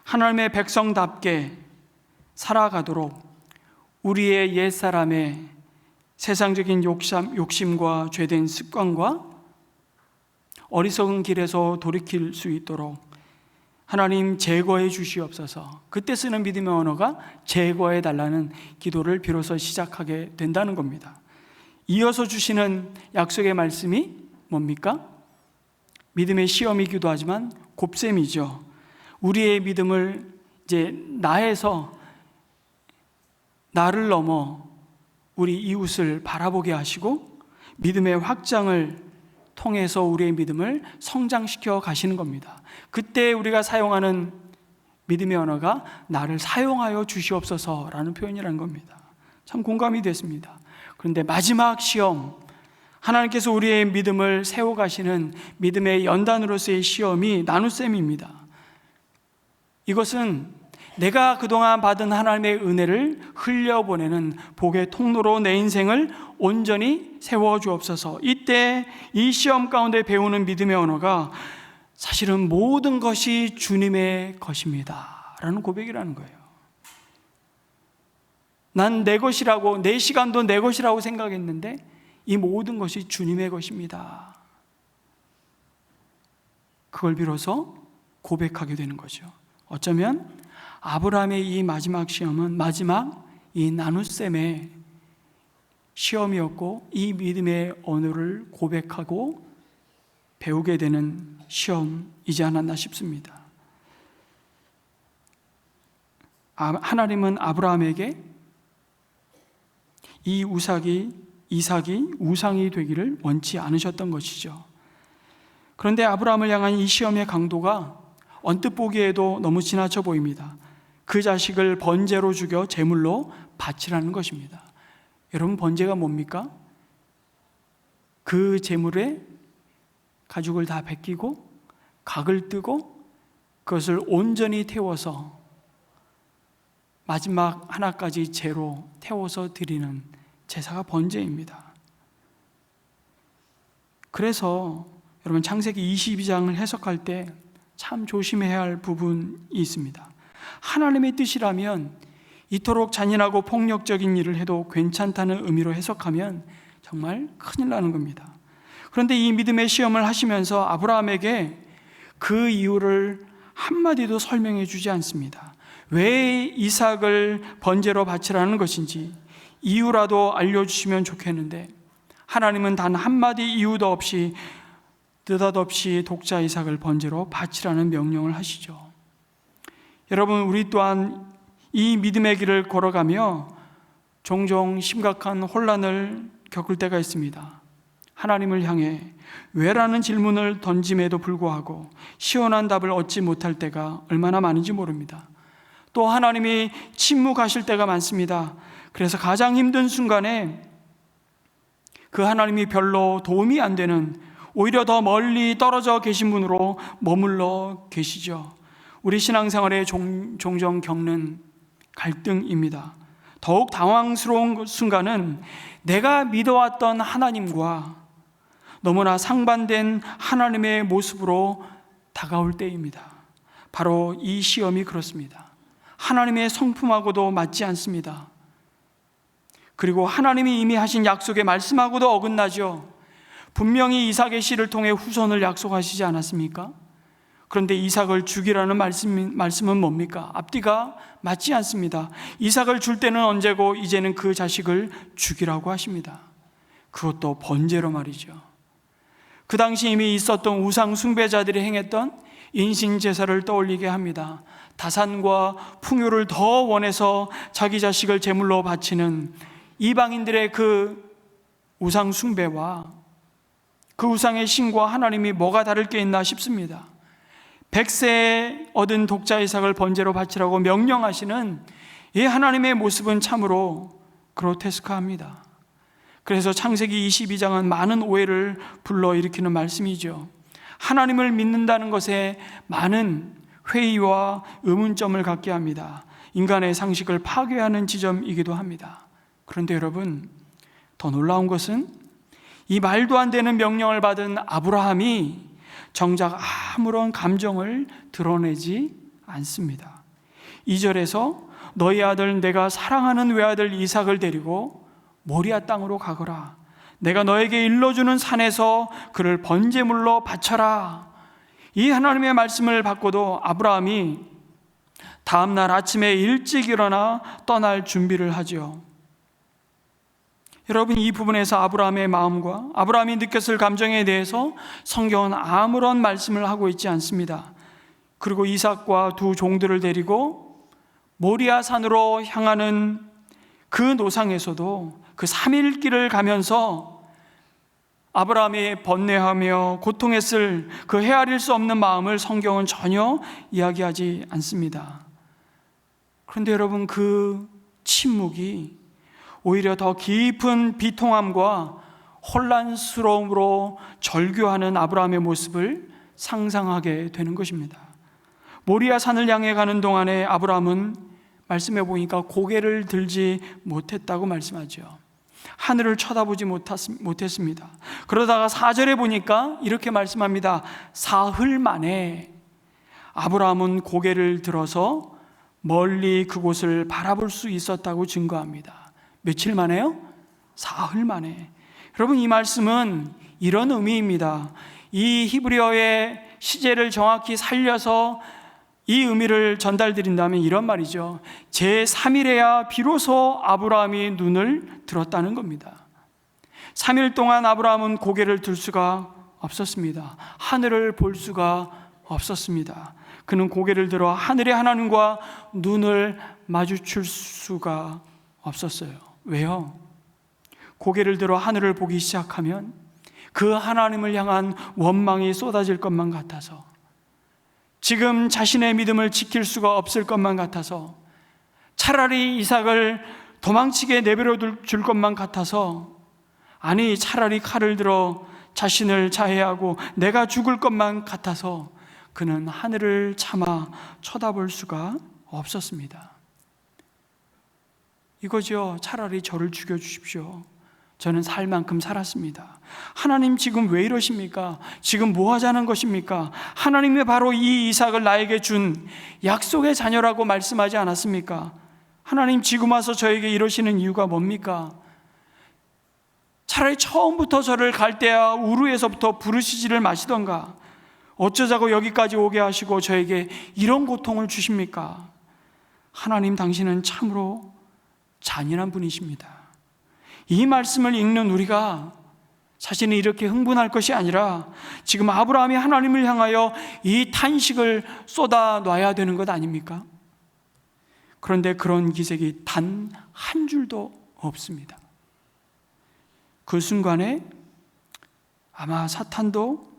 하나님의 백성답게 살아가도록 우리의 옛사람의 세상적인 욕심과 죄된 습관과 어리석은 길에서 돌이킬 수 있도록 하나님 제거해 주시옵소서. 그때 쓰는 믿음의 언어가 제거해 달라는 기도를 비로소 시작하게 된다는 겁니다. 이어서 주시는 약속의 말씀이 뭡니까? 믿음의 시험이기도 하지만 곱셈이죠. 우리의 믿음을 이제 나를 넘어 우리 이웃을 바라보게 하시고 믿음의 확장을 통해서 우리의 믿음을 성장시켜 가시는 겁니다. 그때 우리가 사용하는 믿음의 언어가 나를 사용하여 주시옵소서라는 표현이라는 겁니다. 참 공감이 됐습니다. 그런데 마지막 시험, 하나님께서 우리의 믿음을 세워가시는 믿음의 연단으로서의 시험이 나눗셈입니다. 이것은 내가 그동안 받은 하나님의 은혜를 흘려보내는 복의 통로로 내 인생을 온전히 세워주옵소서. 이때 이 시험 가운데 배우는 믿음의 언어가 사실은 모든 것이 주님의 것입니다 라는 고백이라는 거예요. 난 내 것이라고, 내 시간도 내 것이라고 생각했는데 이 모든 것이 주님의 것입니다. 그걸 비로소 고백하게 되는 거죠. 어쩌면 아브라함의 이 마지막 시험은 마지막 이 나눗셈의 시험이었고 이 믿음의 언어를 고백하고 배우게 되는 시험이지 않았나 싶습니다. 하나님은 아브라함에게 이 이삭이 우상이 되기를 원치 않으셨던 것이죠. 그런데 아브라함을 향한 이 시험의 강도가 언뜻 보기에도 너무 지나쳐 보입니다. 그 자식을 번제로 죽여 제물로 바치라는 것입니다. 여러분, 번제가 뭡니까? 그 제물에 가죽을 다 벗기고 각을 뜨고 그것을 온전히 태워서 마지막 하나까지 제로 태워서 드리는 제사가 번제입니다. 그래서 여러분, 창세기 22장을 해석할 때 참 조심해야 할 부분이 있습니다. 하나님의 뜻이라면 이토록 잔인하고 폭력적인 일을 해도 괜찮다는 의미로 해석하면 정말 큰일 나는 겁니다. 그런데 이 믿음의 시험을 하시면서 아브라함에게 그 이유를 한마디도 설명해 주지 않습니다. 왜 이삭을 번제로 바치라는 것인지 이유라도 알려주시면 좋겠는데 하나님은 단 한마디 이유도 없이 느닷없이 독자 이삭을 번제로 바치라는 명령을 하시죠. 여러분, 우리 또한 이 믿음의 길을 걸어가며 종종 심각한 혼란을 겪을 때가 있습니다. 하나님을 향해 왜라는 질문을 던짐에도 불구하고 시원한 답을 얻지 못할 때가 얼마나 많은지 모릅니다. 또 하나님이 침묵하실 때가 많습니다. 그래서 가장 힘든 순간에 그 하나님이 별로 도움이 안 되는, 오히려 더 멀리 떨어져 계신 분으로 머물러 계시죠. 우리 신앙생활에 종종 겪는 갈등입니다. 더욱 당황스러운 순간은 내가 믿어왔던 하나님과 너무나 상반된 하나님의 모습으로 다가올 때입니다. 바로 이 시험이 그렇습니다. 하나님의 성품하고도 맞지 않습니다. 그리고 하나님이 이미 하신 약속의 말씀하고도 어긋나죠. 분명히 이삭의 씨를 통해 후손을 약속하시지 않았습니까? 그런데 이삭을 죽이라는 말씀은 뭡니까? 앞뒤가 맞지 않습니다. 이삭을 줄 때는 언제고 이제는 그 자식을 죽이라고 하십니다. 그것도 번제로 말이죠. 그 당시 이미 있었던 우상 숭배자들이 행했던 인신제사를 떠올리게 합니다. 다산과 풍요를 더 원해서 자기 자식을 제물로 바치는 이방인들의 그 우상 숭배와 그 우상의 신과 하나님이 뭐가 다를 게 있나 싶습니다. 100세에 얻은 독자 이삭을 번제로 바치라고 명령하시는 이 하나님의 모습은 참으로 그로테스크합니다. 그래서 창세기 22장은 많은 오해를 불러일으키는 말씀이죠. 하나님을 믿는다는 것에 많은 회의와 의문점을 갖게 합니다. 인간의 상식을 파괴하는 지점이기도 합니다. 그런데 여러분, 더 놀라운 것은 이 말도 안 되는 명령을 받은 아브라함이 정작 아무런 감정을 드러내지 않습니다. 2절에서 너희 아들 내가 사랑하는 외아들 이삭을 데리고 모리아 땅으로 가거라. 내가 너에게 일러주는 산에서 그를 번제물로 바쳐라. 이 하나님의 말씀을 받고도 아브라함이 다음 날 아침에 일찍 일어나 떠날 준비를 하죠. 여러분, 이 부분에서 아브라함의 마음과 아브라함이 느꼈을 감정에 대해서 성경은 아무런 말씀을 하고 있지 않습니다. 그리고 이삭과 두 종들을 데리고 모리아 산으로 향하는 그 노상에서도 그 3일 길을 가면서 아브라함이 번뇌하며 고통했을 그 헤아릴 수 없는 마음을 성경은 전혀 이야기하지 않습니다. 그런데 여러분, 그 침묵이 오히려 더 깊은 비통함과 혼란스러움으로 절규하는 아브라함의 모습을 상상하게 되는 것입니다. 모리아 산을 향해 가는 동안에 아브라함은 말씀해 보니까 고개를 들지 못했다고 말씀하죠. 하늘을 쳐다보지 못했습니다. 그러다가 4절에 보니까 이렇게 말씀합니다. 사흘 만에 아브라함은 고개를 들어서 멀리 그곳을 바라볼 수 있었다고 증거합니다. 며칠 만에요? 사흘 만에. 여러분, 이 말씀은 이런 의미입니다. 이 히브리어의 시제를 정확히 살려서 이 의미를 전달드린다면 이런 말이죠. 제3일에야 비로소 아브라함이 눈을 들었다는 겁니다. 3일 동안 아브라함은 고개를 들 수가 없었습니다. 하늘을 볼 수가 없었습니다. 그는 고개를 들어 하늘의 하나님과 눈을 마주칠 수가 없었어요. 왜요? 고개를 들어 하늘을 보기 시작하면 그 하나님을 향한 원망이 쏟아질 것만 같아서, 지금 자신의 믿음을 지킬 수가 없을 것만 같아서, 차라리 이삭을 도망치게 내버려 줄 것만 같아서, 아니 차라리 칼을 들어 자신을 자해하고 내가 죽을 것만 같아서 그는 하늘을 차마 쳐다볼 수가 없었습니다. 이거죠. 차라리 저를 죽여주십시오. 저는 살 만큼 살았습니다. 하나님 지금 왜 이러십니까? 지금 뭐 하자는 것입니까? 하나님이 바로 이 이삭을 나에게 준 약속의 자녀라고 말씀하지 않았습니까? 하나님 지금 와서 저에게 이러시는 이유가 뭡니까? 차라리 처음부터 저를 갈대아 우르에서부터 부르시지를 마시던가, 어쩌자고 여기까지 오게 하시고 저에게 이런 고통을 주십니까? 하나님, 당신은 참으로 잔인한 분이십니다. 이 말씀을 읽는 우리가 자신이 이렇게 흥분할 것이 아니라 지금 아브라함이 하나님을 향하여 이 탄식을 쏟아 놔야 되는 것 아닙니까? 그런데 그런 기색이 단 한 줄도 없습니다. 그 순간에 아마 사탄도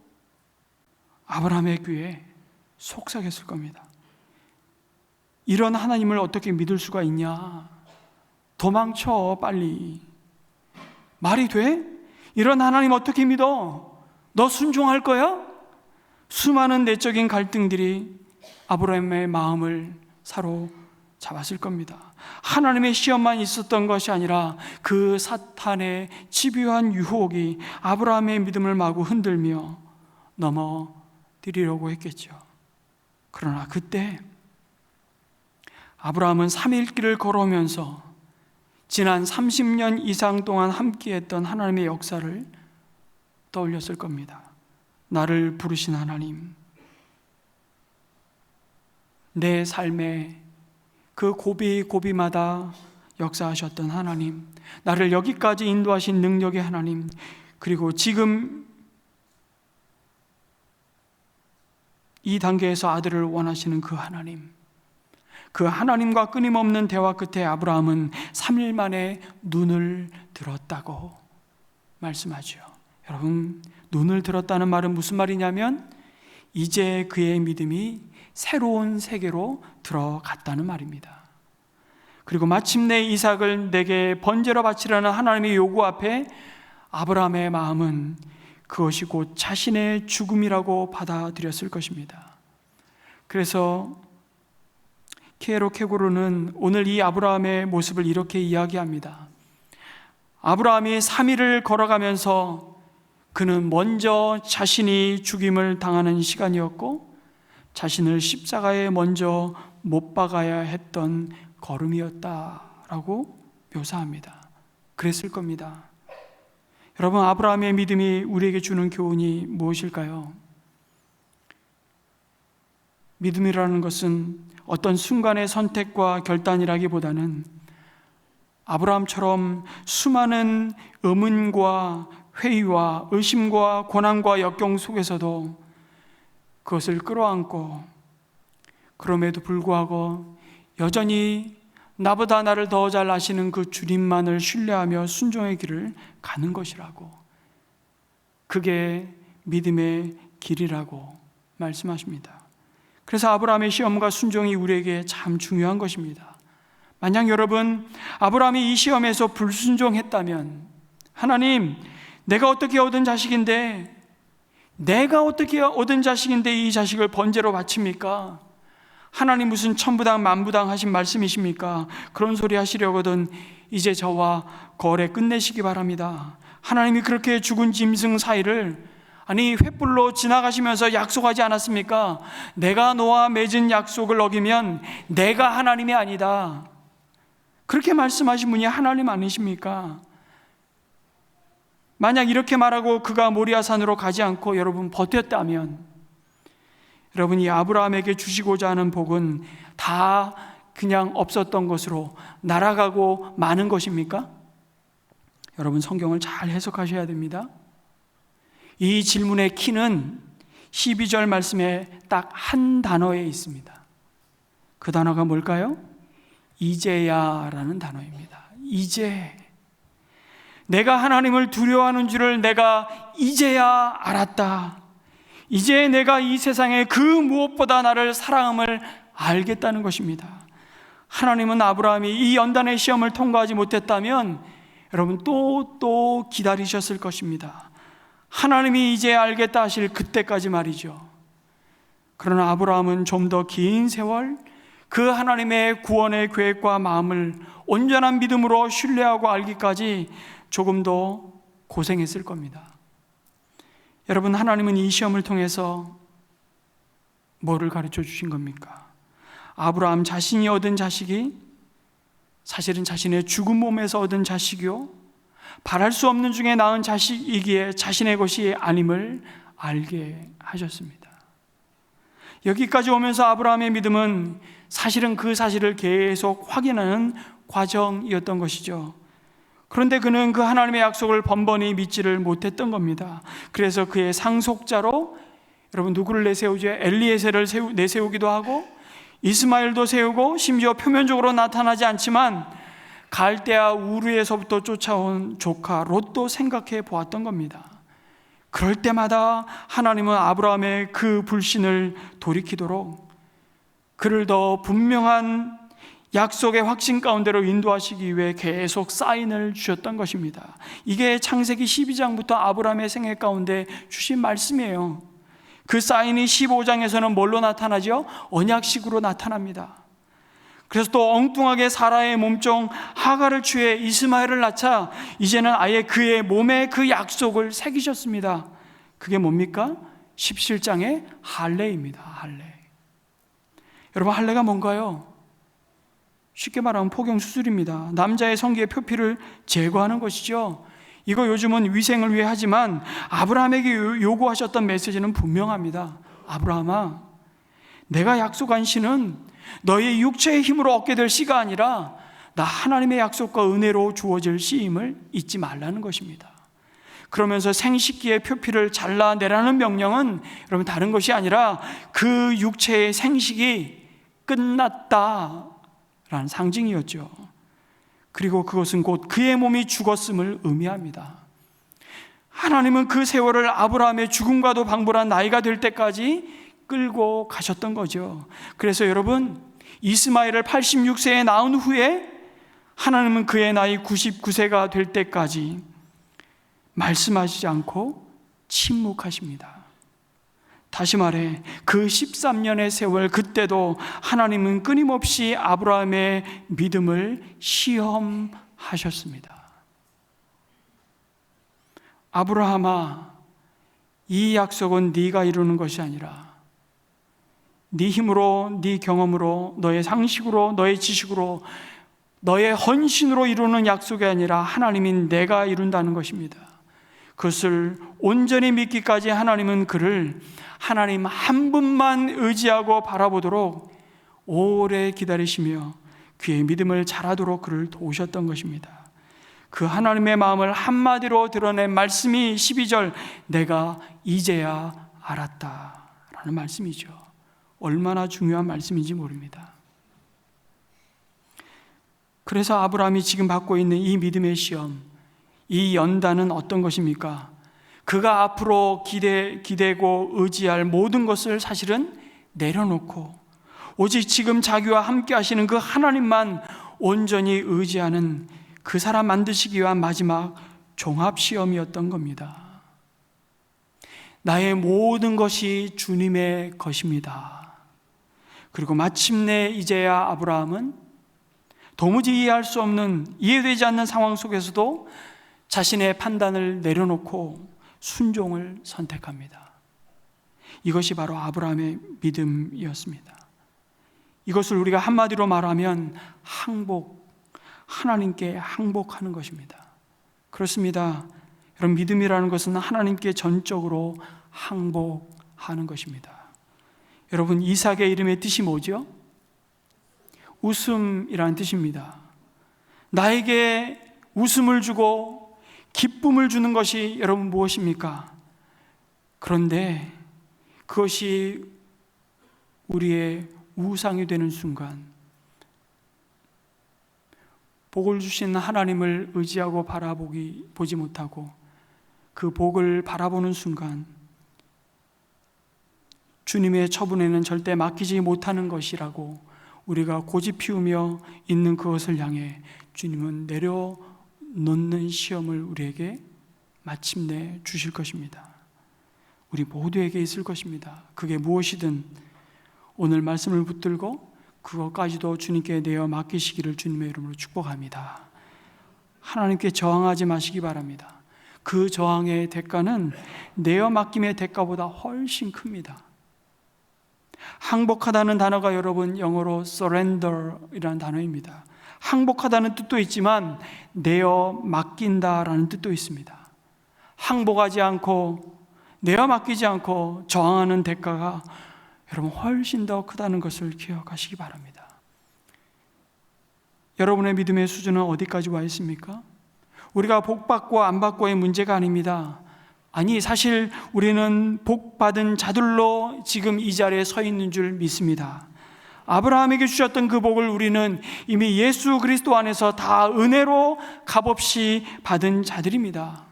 아브라함의 귀에 속삭였을 겁니다. 이런 하나님을 어떻게 믿을 수가 있냐? 도망쳐, 빨리. 말이 돼? 이런 하나님 어떻게 믿어? 너 순종할 거야? 수많은 내적인 갈등들이 아브라함의 마음을 사로잡았을 겁니다. 하나님의 시험만 있었던 것이 아니라 그 사탄의 집요한 유혹이 아브라함의 믿음을 마구 흔들며 넘어뜨리려고 했겠죠. 그러나 그때 아브라함은 3일 길을 걸어오면서 지난 30년 이상 동안 함께했던 하나님의 역사를 떠올렸을 겁니다. 나를 부르신 하나님, 내 삶에 그 고비고비마다 역사하셨던 하나님, 나를 여기까지 인도하신 능력의 하나님, 그리고 지금 이 단계에서 아들을 원하시는 그 하나님, 그 하나님과 끊임없는 대화 끝에 아브라함은 3일 만에 눈을 들었다고 말씀하죠. 여러분, 눈을 들었다는 말은 무슨 말이냐면 이제 그의 믿음이 새로운 세계로 들어갔다는 말입니다. 그리고 마침내 이삭을 내게 번제로 바치라는 하나님의 요구 앞에 아브라함의 마음은 그것이 곧 자신의 죽음이라고 받아들였을 것입니다. 그래서 케로 케고르는 오늘 이 아브라함의 모습을 이렇게 이야기합니다. 아브라함이 3일을 걸어가면서 그는 먼저 자신이 죽임을 당하는 시간이었고, 자신을 십자가에 먼저 못 박아야 했던 걸음이었다라고 묘사합니다. 그랬을 겁니다. 여러분, 아브라함의 믿음이 우리에게 주는 교훈이 무엇일까요? 믿음이라는 것은 어떤 순간의 선택과 결단이라기보다는 아브라함처럼 수많은 의문과 회의와 의심과 고난과 역경 속에서도 그것을 끌어안고 그럼에도 불구하고 여전히 나보다 나를 더 잘 아시는 그 주님만을 신뢰하며 순종의 길을 가는 것이라고, 그게 믿음의 길이라고 말씀하십니다. 그래서 아브라함의 시험과 순종이 우리에게 참 중요한 것입니다. 만약 여러분, 아브라함이 이 시험에서 불순종했다면, 하나님, 내가 어떻게 얻은 자식인데 이 자식을 번제로 바칩니까? 하나님 무슨 천부당 만부당 하신 말씀이십니까? 그런 소리 하시려거든 이제 저와 거래 끝내시기 바랍니다. 하나님이 그렇게 죽은 짐승 사이를 횃불로 지나가시면서 약속하지 않았습니까? 내가 너와 맺은 약속을 어기면 내가 하나님이 아니다. 그렇게 말씀하신 분이 하나님 아니십니까? 만약 이렇게 말하고 그가 모리아산으로 가지 않고 여러분 버텼다면, 여러분이 아브라함에게 주시고자 하는 복은 다 그냥 없었던 것으로 날아가고 마는 것입니까? 여러분, 성경을 잘 해석하셔야 됩니다. 이 질문의 키는 12절 말씀에 딱 한 단어에 있습니다. 그 단어가 뭘까요? 이제야라는 단어입니다. 이제. 내가 하나님을 두려워하는 줄을 내가 이제야 알았다. 이제 내가 이 세상에 그 무엇보다 나를 사랑함을 알겠다는 것입니다. 하나님은 아브라함이 이 연단의 시험을 통과하지 못했다면 여러분 또 기다리셨을 것입니다. 하나님이 이제 알겠다 하실 그때까지 말이죠. 그러나 아브라함은 좀 더 긴 세월 그 하나님의 구원의 계획과 마음을 온전한 믿음으로 신뢰하고 알기까지 조금 더 고생했을 겁니다. 여러분, 하나님은 이 시험을 통해서 뭐를 가르쳐 주신 겁니까? 아브라함 자신이 얻은 자식이 사실은 자신의 죽은 몸에서 얻은 자식이요, 바랄 수 없는 중에 낳은 자식이기에 자신의 것이 아님을 알게 하셨습니다. 여기까지 오면서 아브라함의 믿음은 사실은 그 사실을 계속 확인하는 과정이었던 것이죠. 그런데 그는 그 하나님의 약속을 번번이 믿지를 못했던 겁니다. 그래서 그의 상속자로 여러분 누구를 내세우죠? 엘리에셀을 내세우기도 하고 이스마엘도 세우고, 심지어 표면적으로 나타나지 않지만 갈대아 우르에서부터 쫓아온 조카 롯도 생각해 보았던 겁니다. 그럴 때마다 하나님은 아브라함의 그 불신을 돌이키도록 그를 더 분명한 약속의 확신 가운데로 인도하시기 위해 계속 사인을 주셨던 것입니다. 이게 창세기 12장부터 아브라함의 생애 가운데 주신 말씀이에요. 그 사인이 15장에서는 뭘로 나타나죠? 언약식으로 나타납니다. 그래서 또 엉뚱하게 사라의 몸종 하갈을 취해 이스마엘을 낳자 이제는 아예 그의 몸에 그 약속을 새기셨습니다. 그게 뭡니까? 17장의 할례입니다. 할례. 여러분, 할례가 뭔가요? 쉽게 말하면 포경 수술입니다. 남자의 성기의 표피를 제거하는 것이죠. 이거 요즘은 위생을 위해 하지만 아브라함에게 요구하셨던 메시지는 분명합니다. 아브라함아, 내가 약속한 씨는 너의 육체의 힘으로 얻게 될 씨가 아니라 나 하나님의 약속과 은혜로 주어질 씨임을 잊지 말라는 것입니다. 그러면서 생식기의 표피를 잘라내라는 명령은 여러분 다른 것이 아니라 그 육체의 생식이 끝났다 라는 상징이었죠. 그리고 그것은 곧 그의 몸이 죽었음을 의미합니다. 하나님은 그 세월을 아브라함의 죽음과도 방불한 나이가 될 때까지 끌고 가셨던 거죠. 그래서 여러분, 이스마엘을 86세에 낳은 후에 하나님은 그의 나이 99세가 될 때까지 말씀하시지 않고 침묵하십니다. 다시 말해 그 13년의 세월, 그때도 하나님은 끊임없이 아브라함의 믿음을 시험하셨습니다. 아브라함아, 이 약속은 네가 이루는 것이 아니라 네 힘으로, 네 경험으로, 너의 상식으로, 너의 지식으로, 너의 헌신으로 이루는 약속이 아니라 하나님인 내가 이룬다는 것입니다. 그것을 온전히 믿기까지 하나님은 그를 하나님 한 분만 의지하고 바라보도록 오래 기다리시며 그의 믿음을 자라도록 그를 도우셨던 것입니다. 그 하나님의 마음을 한마디로 드러낸 말씀이 12절 내가 이제야 알았다 라는 말씀이죠. 얼마나 중요한 말씀인지 모릅니다. 그래서 아브라함이 지금 받고 있는 이 믿음의 시험, 이 연단은 어떤 것입니까? 그가 앞으로 기대고 의지할 모든 것을 사실은 내려놓고 오직 지금 자기와 함께 하시는 그 하나님만 온전히 의지하는 그 사람 만드시기 위한 마지막 종합시험이었던 겁니다. 나의 모든 것이 주님의 것입니다. 그리고 마침내 이제야 아브라함은 도무지 이해할 수 없는, 이해되지 않는 상황 속에서도 자신의 판단을 내려놓고 순종을 선택합니다. 이것이 바로 아브라함의 믿음이었습니다. 이것을 우리가 한마디로 말하면 하나님께 항복하는 것입니다. 그렇습니다. 여러분, 믿음이라는 것은 하나님께 전적으로 항복하는 것입니다. 여러분, 이삭의 이름의 뜻이 뭐죠? 웃음이라는 뜻입니다. 나에게 웃음을 주고 기쁨을 주는 것이 여러분 무엇입니까? 그런데 그것이 우리의 우상이 되는 순간, 복을 주신 하나님을 의지하고 보지 못하고 그 복을 바라보는 순간 주님의 처분에는 절대 맡기지 못하는 것이라고 우리가 고집 피우며 있는 그것을 향해 주님은 내려놓는 시험을 우리에게 마침내 주실 것입니다. 우리 모두에게 있을 것입니다. 그게 무엇이든 오늘 말씀을 붙들고 그것까지도 주님께 내어 맡기시기를 주님의 이름으로 축복합니다. 하나님께 저항하지 마시기 바랍니다. 그 저항의 대가는 내어 맡김의 대가보다 훨씬 큽니다. 항복하다는 단어가 여러분 영어로 surrender이라는 단어입니다. 항복하다는 뜻도 있지만 내어 맡긴다라는 뜻도 있습니다. 항복하지 않고 내어 맡기지 않고 저항하는 대가가 여러분 훨씬 더 크다는 것을 기억하시기 바랍니다. 여러분의 믿음의 수준은 어디까지 와 있습니까? 우리가 복 받고 안 받고의 문제가 아닙니다. 아니, 사실 우리는 복 받은 자들로 지금 이 자리에 서 있는 줄 믿습니다. 아브라함에게 주셨던 그 복을 우리는 이미 예수 그리스도 안에서 다 은혜로 값없이 받은 자들입니다.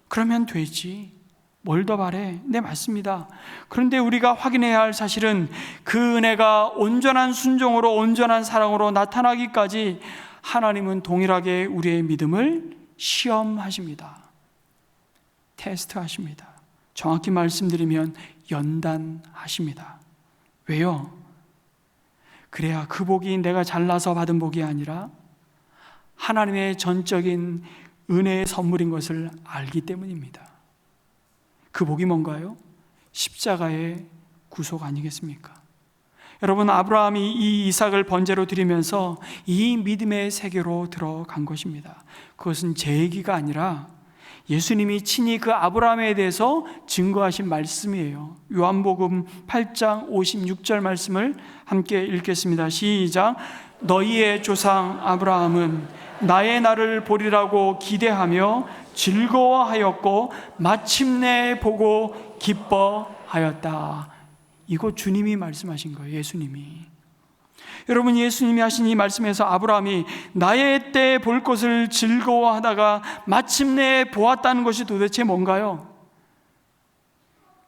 그러면 되지. 뭘 더 바래? 네, 맞습니다. 그런데 우리가 확인해야 할 사실은 그 은혜가 온전한 순종으로, 온전한 사랑으로 나타나기까지 하나님은 동일하게 우리의 믿음을 시험하십니다. 테스트하십니다. 정확히 말씀드리면 연단하십니다. 왜요? 그래야 그 복이 내가 잘나서 받은 복이 아니라 하나님의 전적인 은혜의 선물인 것을 알기 때문입니다. 그 복이 뭔가요? 십자가의 구속 아니겠습니까? 여러분, 아브라함이 이 이삭을 번제로 드리면서 이 믿음의 세계로 들어간 것입니다. 그것은 제 얘기가 아니라 예수님이 친히 그 아브라함에 대해서 증거하신 말씀이에요. 요한복음 8장 56절 말씀을 함께 읽겠습니다. 시작. 너희의 조상 아브라함은 나의 날을 보리라고 기대하며 즐거워하였고 마침내 보고 기뻐하였다. 이거 주님이 말씀하신 거예요. 예수님이. 여러분, 예수님이 하신 이 말씀에서 아브라함이 나의 때 볼 것을 즐거워하다가 마침내 보았다는 것이 도대체 뭔가요?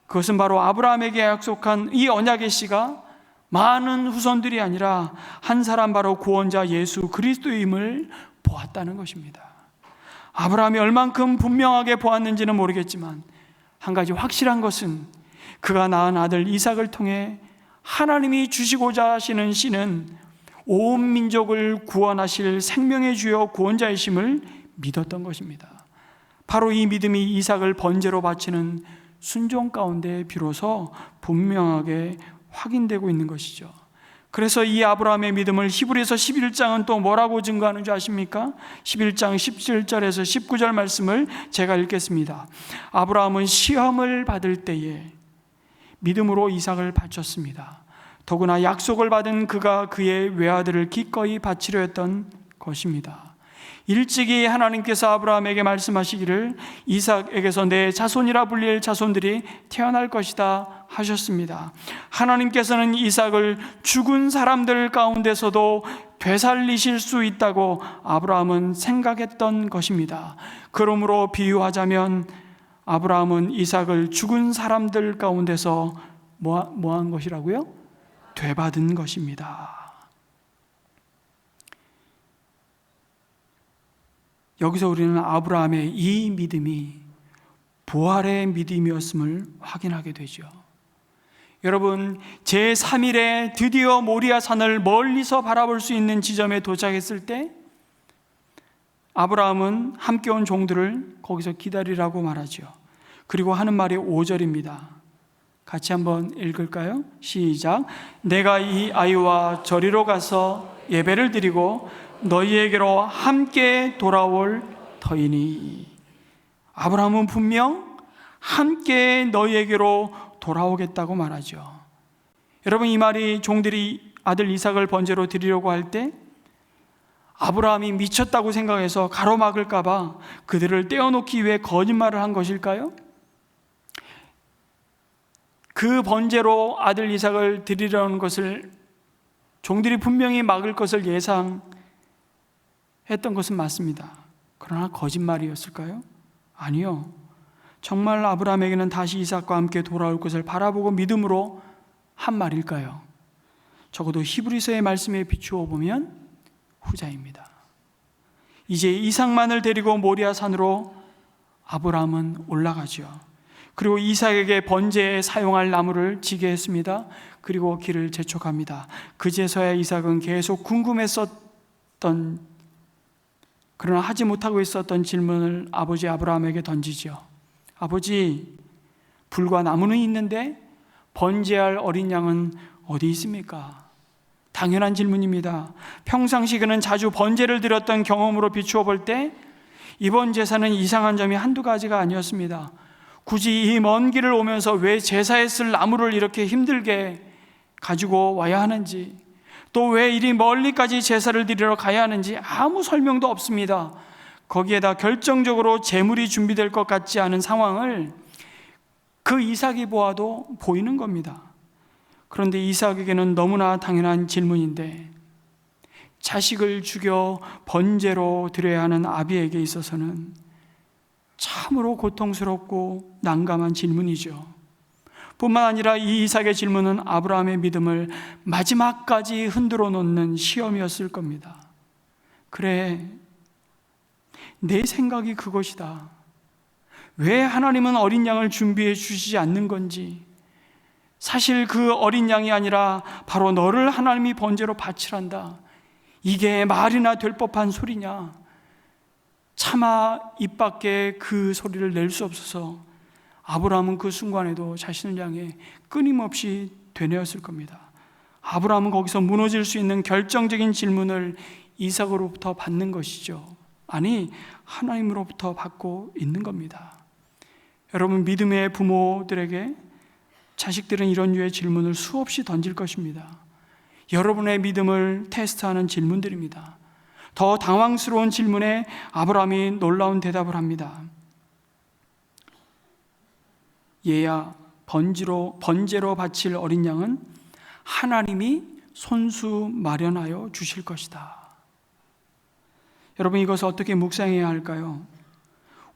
그것은 바로 아브라함에게 약속한 이 언약의 씨가 많은 후손들이 아니라 한 사람, 바로 구원자 예수 그리스도임을 보았다는 것입니다. 아브라함이 얼만큼 분명하게 보았는지는 모르겠지만 한 가지 확실한 것은 그가 낳은 아들 이삭을 통해 하나님이 주시고자 하시는 씨는 온 민족을 구원하실 생명의 주여 구원자이심을 믿었던 것입니다. 바로 이 믿음이 이삭을 번제로 바치는 순종 가운데 비로소 분명하게 확인되고 있는 것이죠. 그래서 이 아브라함의 믿음을 히브리서 11장은 또 뭐라고 증거하는 줄 아십니까? 11장 17절에서 19절 말씀을 제가 읽겠습니다. 아브라함은 시험을 받을 때에 믿음으로 이삭을 바쳤습니다. 더구나 약속을 받은 그가 그의 외아들을 기꺼이 바치려 했던 것입니다. 일찍이 하나님께서 아브라함에게 말씀하시기를 이삭에게서 내 자손이라 불릴 자손들이 태어날 것이다 하셨습니다. 하나님께서는 이삭을 죽은 사람들 가운데서도 되살리실 수 있다고 아브라함은 생각했던 것입니다. 그러므로 비유하자면 아브라함은 이삭을 죽은 사람들 가운데서 뭐한 것이라고요? 되받은 것입니다. 여기서 우리는 아브라함의 이 믿음이 부활의 믿음이었음을 확인하게 되죠. 여러분, 제3일에 드디어 모리아 산을 멀리서 바라볼 수 있는 지점에 도착했을 때 아브라함은 함께 온 종들을 거기서 기다리라고 말하죠. 그리고 하는 말이 5절입니다. 같이 한번 읽을까요? 시작. 내가 이 아이와 저리로 가서 예배를 드리고 너희에게로 함께 돌아올 터이니. 아브라함은 분명 함께 너희에게로 돌아오겠다고 말하죠. 여러분, 이 말이 종들이 아들 이삭을 번제로 드리려고 할 때 아브라함이 미쳤다고 생각해서 가로막을까 봐 그들을 떼어놓기 위해 거짓말을 한 것일까요? 그 번제로 아들 이삭을 드리려는 것을 종들이 분명히 막을 것을 예상했던 것은 맞습니다. 그러나 거짓말이었을까요? 아니요. 정말 아브라함에게는 다시 이삭과 함께 돌아올 것을 바라보고 믿음으로 한 말일까요? 적어도 히브리서의 말씀에 비추어 보면 후자입니다. 이제 이삭만을 데리고 모리아 산으로 아브라함은 올라가죠. 그리고 이삭에게 번제에 사용할 나무를 지게 했습니다. 그리고 길을 재촉합니다. 그제서야 이삭은 계속 궁금했었던, 그러나 하지 못하고 있었던 질문을 아버지 아브라함에게 던지죠. 아버지, 불과 나무는 있는데 번제할 어린 양은 어디 있습니까? 당연한 질문입니다. 평상시 그는 자주 번제를 드렸던 경험으로 비추어 볼 때 이번 제사는 이상한 점이 한두 가지가 아니었습니다. 굳이 이 먼 길을 오면서 왜 제사에 쓸 나무를 이렇게 힘들게 가지고 와야 하는지, 또 왜 이리 멀리까지 제사를 드리러 가야 하는지 아무 설명도 없습니다. 거기에다 결정적으로 제물이 준비될 것 같지 않은 상황을 그 이삭이 보아도 보이는 겁니다. 그런데 이삭에게는 너무나 당연한 질문인데 자식을 죽여 번제로 드려야 하는 아비에게 있어서는 참으로 고통스럽고 난감한 질문이죠. 뿐만 아니라 이 이삭의 질문은 아브라함의 믿음을 마지막까지 흔들어 놓는 시험이었을 겁니다. 그래, 내 생각이 그것이다. 왜 하나님은 어린 양을 준비해 주시지 않는 건지, 사실 그 어린 양이 아니라 바로 너를 하나님이 번제로 바치란다. 이게 말이나 될 법한 소리냐? 차마 입 밖에 그 소리를 낼 수 없어서 아브라함은 그 순간에도 자신을 향해 끊임없이 되뇌었을 겁니다. 아브라함은 거기서 무너질 수 있는 결정적인 질문을 이삭으로부터 받는 것이죠. 아니, 하나님으로부터 받고 있는 겁니다. 여러분, 믿음의 부모들에게 자식들은 이런 류의 질문을 수없이 던질 것입니다. 여러분의 믿음을 테스트하는 질문들입니다. 더 당황스러운 질문에 아브라함이 놀라운 대답을 합니다. 얘야, 번제로 바칠 어린 양은 하나님이 손수 마련하여 주실 것이다. 여러분, 이것을 어떻게 묵상해야 할까요?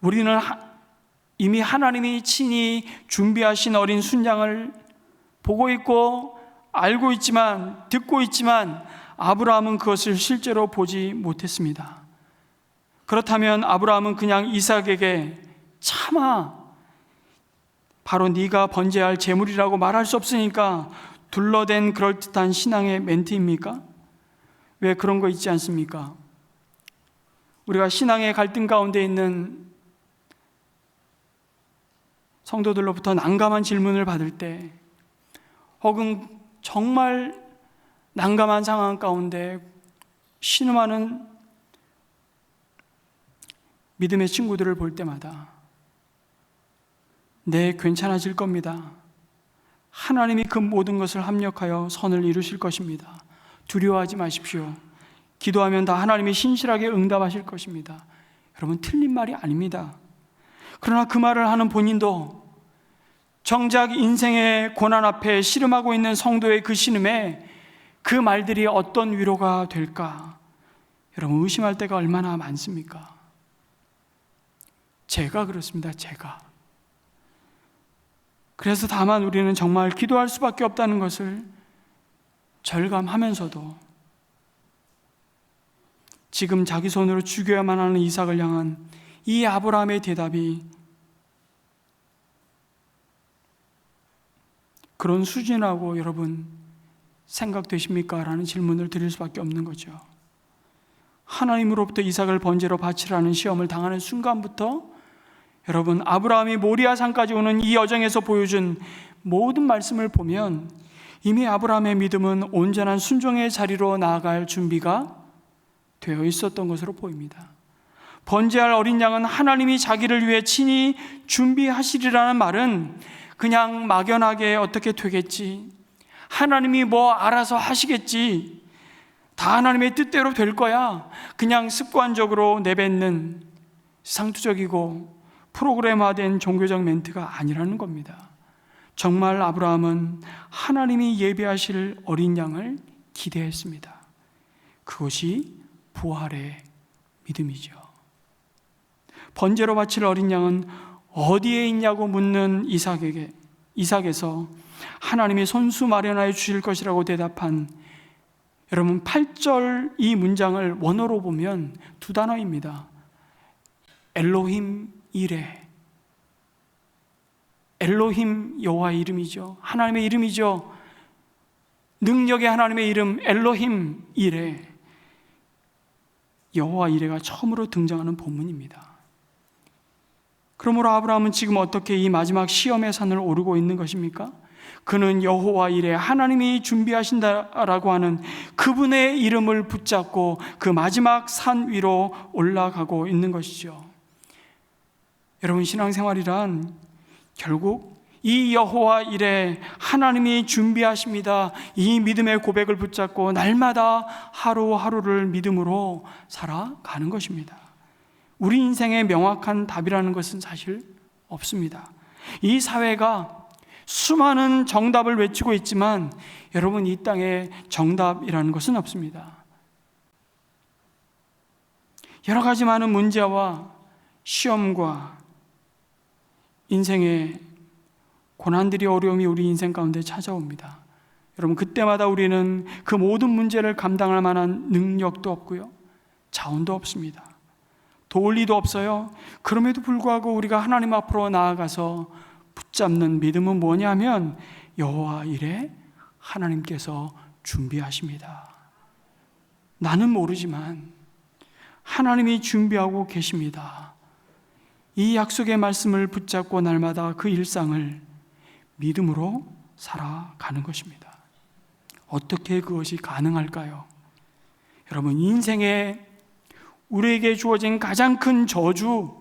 우리는 이미 하나님이 친히 준비하신 어린 순양을 보고 있고 알고 있지만, 듣고 있지만 아브라함은 그것을 실제로 보지 못했습니다. 그렇다면 아브라함은 그냥 이삭에게 차마 바로 네가 번제할 제물이라고 말할 수 없으니까 둘러댄 그럴듯한 신앙의 멘트입니까? 왜 그런 거 있지 않습니까? 우리가 신앙의 갈등 가운데 있는 성도들로부터 난감한 질문을 받을 때, 혹은 정말 난감한 상황 가운데 신음하는 믿음의 친구들을 볼 때마다 네, 괜찮아질 겁니다. 하나님이 그 모든 것을 합력하여 선을 이루실 것입니다. 두려워하지 마십시오. 기도하면 다 하나님이 신실하게 응답하실 것입니다. 여러분, 틀린 말이 아닙니다. 그러나 그 말을 하는 본인도 정작 인생의 고난 앞에 씨름하고 있는 성도의 그 신음에 그 말들이 어떤 위로가 될까? 여러분, 의심할 때가 얼마나 많습니까? 제가 그렇습니다. 제가. 그래서 다만 우리는 정말 기도할 수밖에 없다는 것을 절감하면서도 지금 자기 손으로 죽여야만 하는 이삭을 향한 이 아브라함의 대답이 그런 수준이라고 여러분 생각되십니까? 라는 질문을 드릴 수밖에 없는 거죠. 하나님으로부터 이삭을 번제로 바치라는 시험을 당하는 순간부터 여러분, 아브라함이 모리아 산까지 오는 이 여정에서 보여준 모든 말씀을 보면 이미 아브라함의 믿음은 온전한 순종의 자리로 나아갈 준비가 되어 있었던 것으로 보입니다. 번제할 어린 양은 하나님이 자기를 위해 친히 준비하시리라는 말은 그냥 막연하게 어떻게 되겠지, 하나님이 뭐 알아서 하시겠지, 다 하나님의 뜻대로 될 거야, 그냥 습관적으로 내뱉는 상투적이고 프로그램화된 종교적 멘트가 아니라는 겁니다. 정말 아브라함은 하나님이 예비하실 어린 양을 기대했습니다. 그것이 부활의 믿음이죠. 번제로 바칠 어린 양은 어디에 있냐고 묻는 이삭에서 하나님이 손수 마련하여 주실 것이라고 대답한, 여러분 8절 이 문장을 원어로 보면 두 단어입니다. 엘로힘 이레. 엘로힘, 여호와의 이름이죠. 하나님의 이름이죠. 능력의 하나님의 이름 엘로힘 이레. 여호와 이레가 처음으로 등장하는 본문입니다. 그러므로 아브라함은 지금 어떻게 이 마지막 시험의 산을 오르고 있는 것입니까? 그는 여호와 이레, 하나님이 준비하신다라고 하는 그분의 이름을 붙잡고 그 마지막 산 위로 올라가고 있는 것이죠. 여러분, 신앙생활이란 결국 이 여호와 이레, 하나님이 준비하십니다, 이 믿음의 고백을 붙잡고 날마다 하루하루를 믿음으로 살아가는 것입니다. 우리 인생의 명확한 답이라는 것은 사실 없습니다. 이 사회가 수많은 정답을 외치고 있지만 여러분, 이 땅에 정답이라는 것은 없습니다. 여러 가지 많은 문제와 시험과 인생의 고난들이, 어려움이 우리 인생 가운데 찾아옵니다. 여러분, 그때마다 우리는 그 모든 문제를 감당할 만한 능력도 없고요, 자원도 없습니다. 도울 리도 없어요. 그럼에도 불구하고 우리가 하나님 앞으로 나아가서 붙잡는 믿음은 뭐냐면 여호와 이레, 하나님께서 준비하십니다. 나는 모르지만 하나님이 준비하고 계십니다. 이 약속의 말씀을 붙잡고 날마다 그 일상을 믿음으로 살아가는 것입니다. 어떻게 그것이 가능할까요? 여러분, 인생에 우리에게 주어진 가장 큰 저주,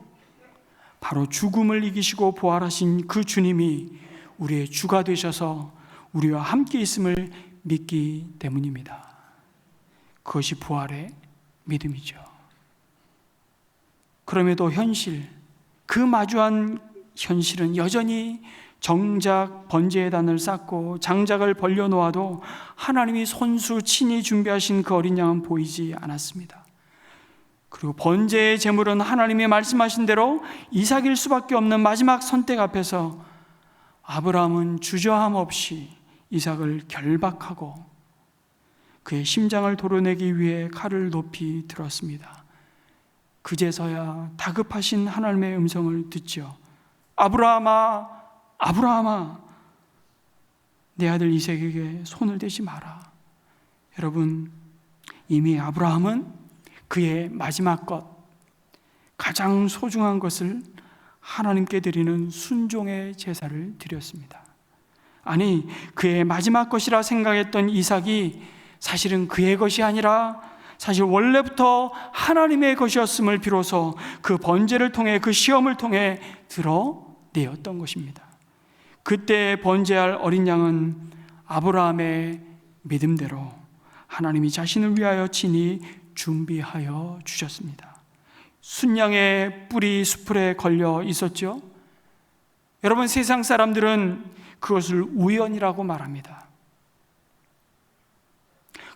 바로 죽음을 이기시고 부활하신 그 주님이 우리의 주가 되셔서 우리와 함께 있음을 믿기 때문입니다. 그것이 부활의 믿음이죠. 그럼에도 그 마주한 현실은 여전히 정작 번제의 단을 쌓고 장작을 벌려놓아도 하나님이 손수 친히 준비하신 그 어린 양은 보이지 않았습니다. 그리고 번제의 제물은 하나님이 말씀하신 대로 이삭일 수밖에 없는 마지막 선택 앞에서 아브라함은 주저함 없이 이삭을 결박하고 그의 심장을 도려내기 위해 칼을 높이 들었습니다. 그제서야 다급하신 하나님의 음성을 듣죠. 아브라함아, 아브라함아, 내 아들 이삭에게 손을 대지 마라. 여러분, 이미 아브라함은 그의 마지막 것, 가장 소중한 것을 하나님께 드리는 순종의 제사를 드렸습니다. 아니, 그의 마지막 것이라 생각했던 이삭이 사실은 그의 것이 아니라 사실 원래부터 하나님의 것이었음을 비로소 그 번제를 통해, 그 시험을 통해 드러내었던 것입니다. 그때 번제할 어린 양은 아브라함의 믿음대로 하나님이 자신을 위하여 친히 준비하여 주셨습니다. 순양의 뿔이 수풀에 걸려 있었죠. 여러분, 세상 사람들은 그것을 우연이라고 말합니다.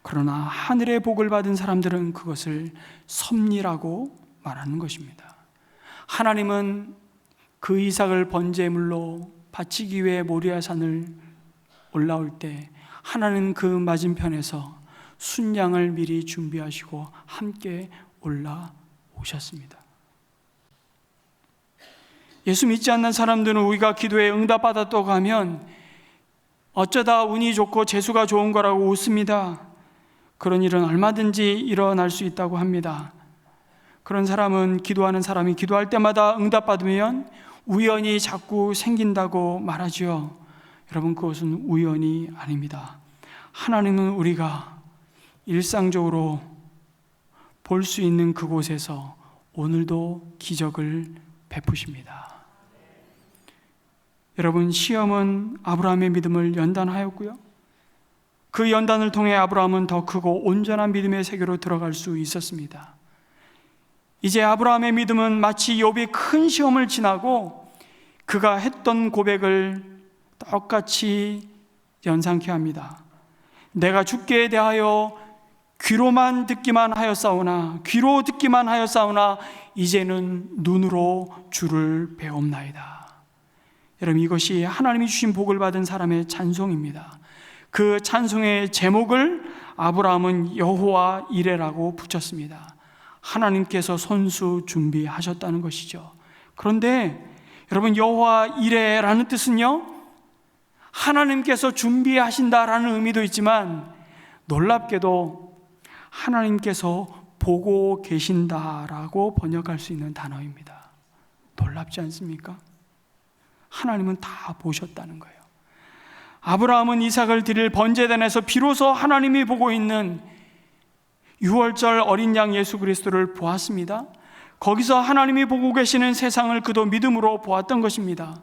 그러나 하늘의 복을 받은 사람들은 그것을 섭리라고 말하는 것입니다. 하나님은 그 이삭을 번제물로 바치기 위해 모리아 산을 올라올 때 하나님은 그 맞은편에서 순양을 미리 준비하시고 함께 올라오셨습니다. 예수 믿지 않는 사람들은 우리가 기도에 응답받았다고 하면 어쩌다 운이 좋고 재수가 좋은 거라고 웃습니다. 그런 일은 얼마든지 일어날 수 있다고 합니다. 그런 사람은, 기도하는 사람이 기도할 때마다 응답받으면 우연히 자꾸 생긴다고 말하죠. 여러분, 그것은 우연이 아닙니다. 하나님은 우리가 일상적으로 볼 수 있는 그곳에서 오늘도 기적을 베푸십니다. 여러분, 시험은 아브라함의 믿음을 연단하였고요, 그 연단을 통해 아브라함은 더 크고 온전한 믿음의 세계로 들어갈 수 있었습니다. 이제 아브라함의 믿음은 마치 욥이 큰 시험을 지나고 그가 했던 고백을 똑같이 연상케 합니다. 내가 주께 대하여 귀로 듣기만 하였사오나 이제는 눈으로 주를 배옵나이다. 여러분, 이것이 하나님이 주신 복을 받은 사람의 찬송입니다. 그 찬송의 제목을 아브라함은 여호와 이레라고 붙였습니다. 하나님께서 손수 준비하셨다는 것이죠. 그런데 여러분, 여호와 이레라는 뜻은요, 하나님께서 준비하신다라는 의미도 있지만 놀랍게도 하나님께서 보고 계신다라고 번역할 수 있는 단어입니다. 놀랍지 않습니까? 하나님은 다 보셨다는 거예요. 아브라함은 이삭을 드릴 번제단에서 비로소 하나님이 보고 있는 유월절 어린 양 예수 그리스도를 보았습니다. 거기서 하나님이 보고 계시는 세상을 그도 믿음으로 보았던 것입니다.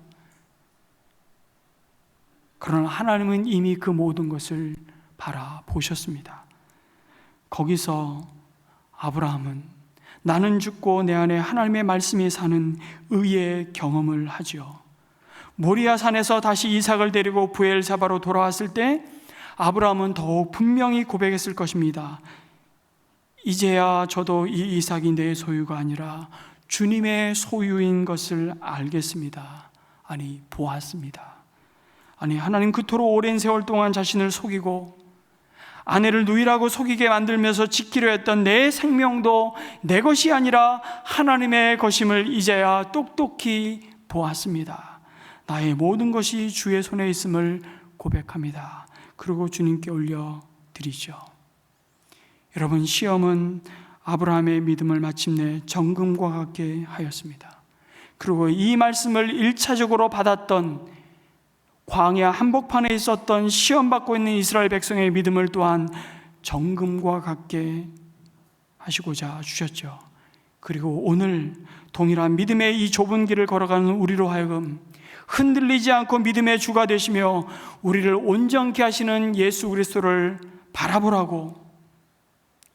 그러나 하나님은 이미 그 모든 것을 바라보셨습니다. 거기서 아브라함은 나는 죽고 내 안에 하나님의 말씀이 사는 의의 경험을 하죠. 모리아 산에서 다시 이삭을 데리고 브엘사바로 돌아왔을 때 아브라함은 더욱 분명히 고백했을 것입니다. 이제야 저도 이 이삭이 내 소유가 아니라 주님의 소유인 것을 알겠습니다. 아니, 보았습니다. 아니, 하나님 그토록 오랜 세월 동안 자신을 속이고 아내를 누이라고 속이게 만들면서 지키려 했던 내 생명도 내 것이 아니라 하나님의 것임을 이제야 똑똑히 보았습니다. 나의 모든 것이 주의 손에 있음을 고백합니다. 그리고 주님께 올려드리죠. 여러분, 시험은 아브라함의 믿음을 마침내 정금과 같게 하였습니다. 그리고 이 말씀을 1차적으로 받았던 광야 한복판에 있었던 시험받고 있는 이스라엘 백성의 믿음을 또한 정금과 같게 하시고자 주셨죠. 그리고 오늘 동일한 믿음의 이 좁은 길을 걸어가는 우리로 하여금 흔들리지 않고 믿음의 주가 되시며 우리를 온전케 하시는 예수 그리스도를 바라보라고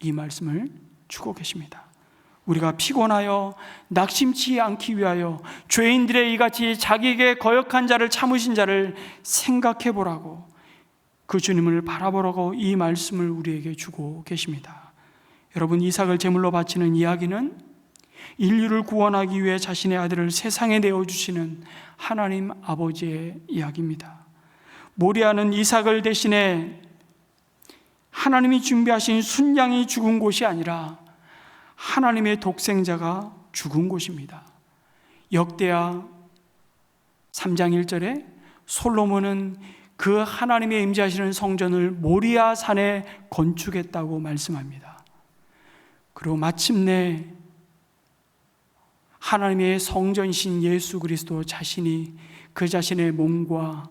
이 말씀을 주고 계십니다. 우리가 피곤하여 낙심치 않기 위하여 죄인들의 이같이 자기에게 거역한 자를 참으신 자를 생각해 보라고, 그 주님을 바라보라고 이 말씀을 우리에게 주고 계십니다. 여러분, 이삭을 제물로 바치는 이야기는 인류를 구원하기 위해 자신의 아들을 세상에 내어주시는 하나님 아버지의 이야기입니다. 모리아는 이삭을 대신해 하나님이 준비하신 순양이 죽은 곳이 아니라 하나님의 독생자가 죽은 곳입니다. 역대하 3장 1절에 솔로몬은 그 하나님의 임재하시는 성전을 모리아 산에 건축했다고 말씀합니다. 그리고 마침내 하나님의 성전이신 예수 그리스도 자신이 그 자신의 몸과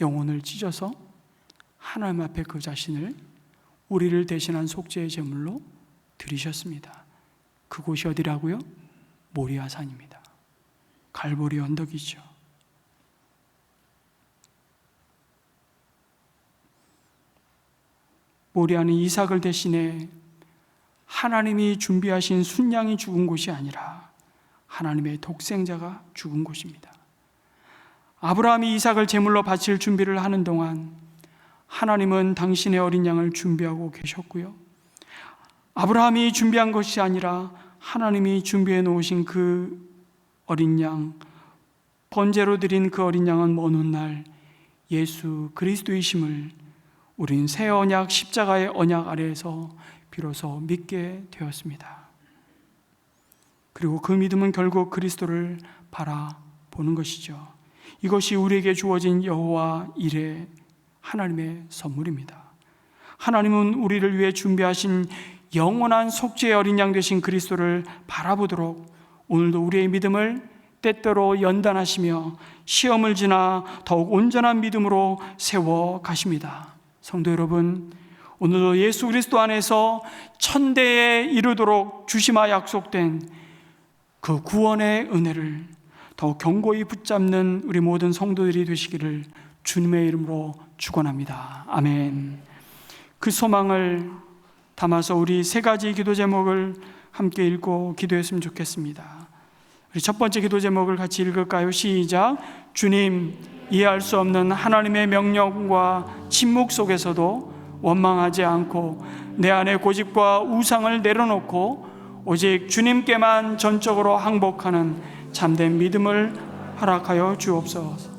영혼을 찢어서 하나님 앞에 그 자신을 우리를 대신한 속죄의 제물로 드리셨습니다. 그곳이 어디라고요? 모리아산입니다. 갈보리 언덕이죠. 모리아는 이삭을 대신해 하나님이 준비하신 순양이 죽은 곳이 아니라 하나님의 독생자가 죽은 곳입니다. 아브라함이 이삭을 제물로 바칠 준비를 하는 동안 하나님은 당신의 어린 양을 준비하고 계셨고요. 아브라함이 준비한 것이 아니라 하나님이 준비해 놓으신 그 어린 양, 번제로 드린 그 어린 양은 먼 훗날 예수 그리스도이심을 우린 새 언약 십자가의 언약 아래에서 비로소 믿게 되었습니다. 그리고 그 믿음은 결국 그리스도를 바라보는 것이죠. 이것이 우리에게 주어진 여호와 일의 하나님의 선물입니다. 하나님은 우리를 위해 준비하신 영원한 속죄의 어린 양 되신 그리스도를 바라보도록 오늘도 우리의 믿음을 때때로 연단하시며 시험을 지나 더욱 온전한 믿음으로 세워 가십니다. 성도 여러분, 오늘도 예수 그리스도 안에서 천대에 이르도록 주시마 약속된 그 구원의 은혜를 더욱 견고히 붙잡는 우리 모든 성도들이 되시기를 주님의 이름으로 축원합니다. 아멘. 그 소망을 담아서 우리 세 가지 기도 제목을 함께 읽고 기도했으면 좋겠습니다. 우리 첫 번째 기도 제목을 같이 읽을까요? 시작. 주님, 이해할 수 없는 하나님의 명령과 침묵 속에서도 원망하지 않고 내 안의 고집과 우상을 내려놓고 오직 주님께만 전적으로 항복하는 참된 믿음을 허락하여 주옵소서.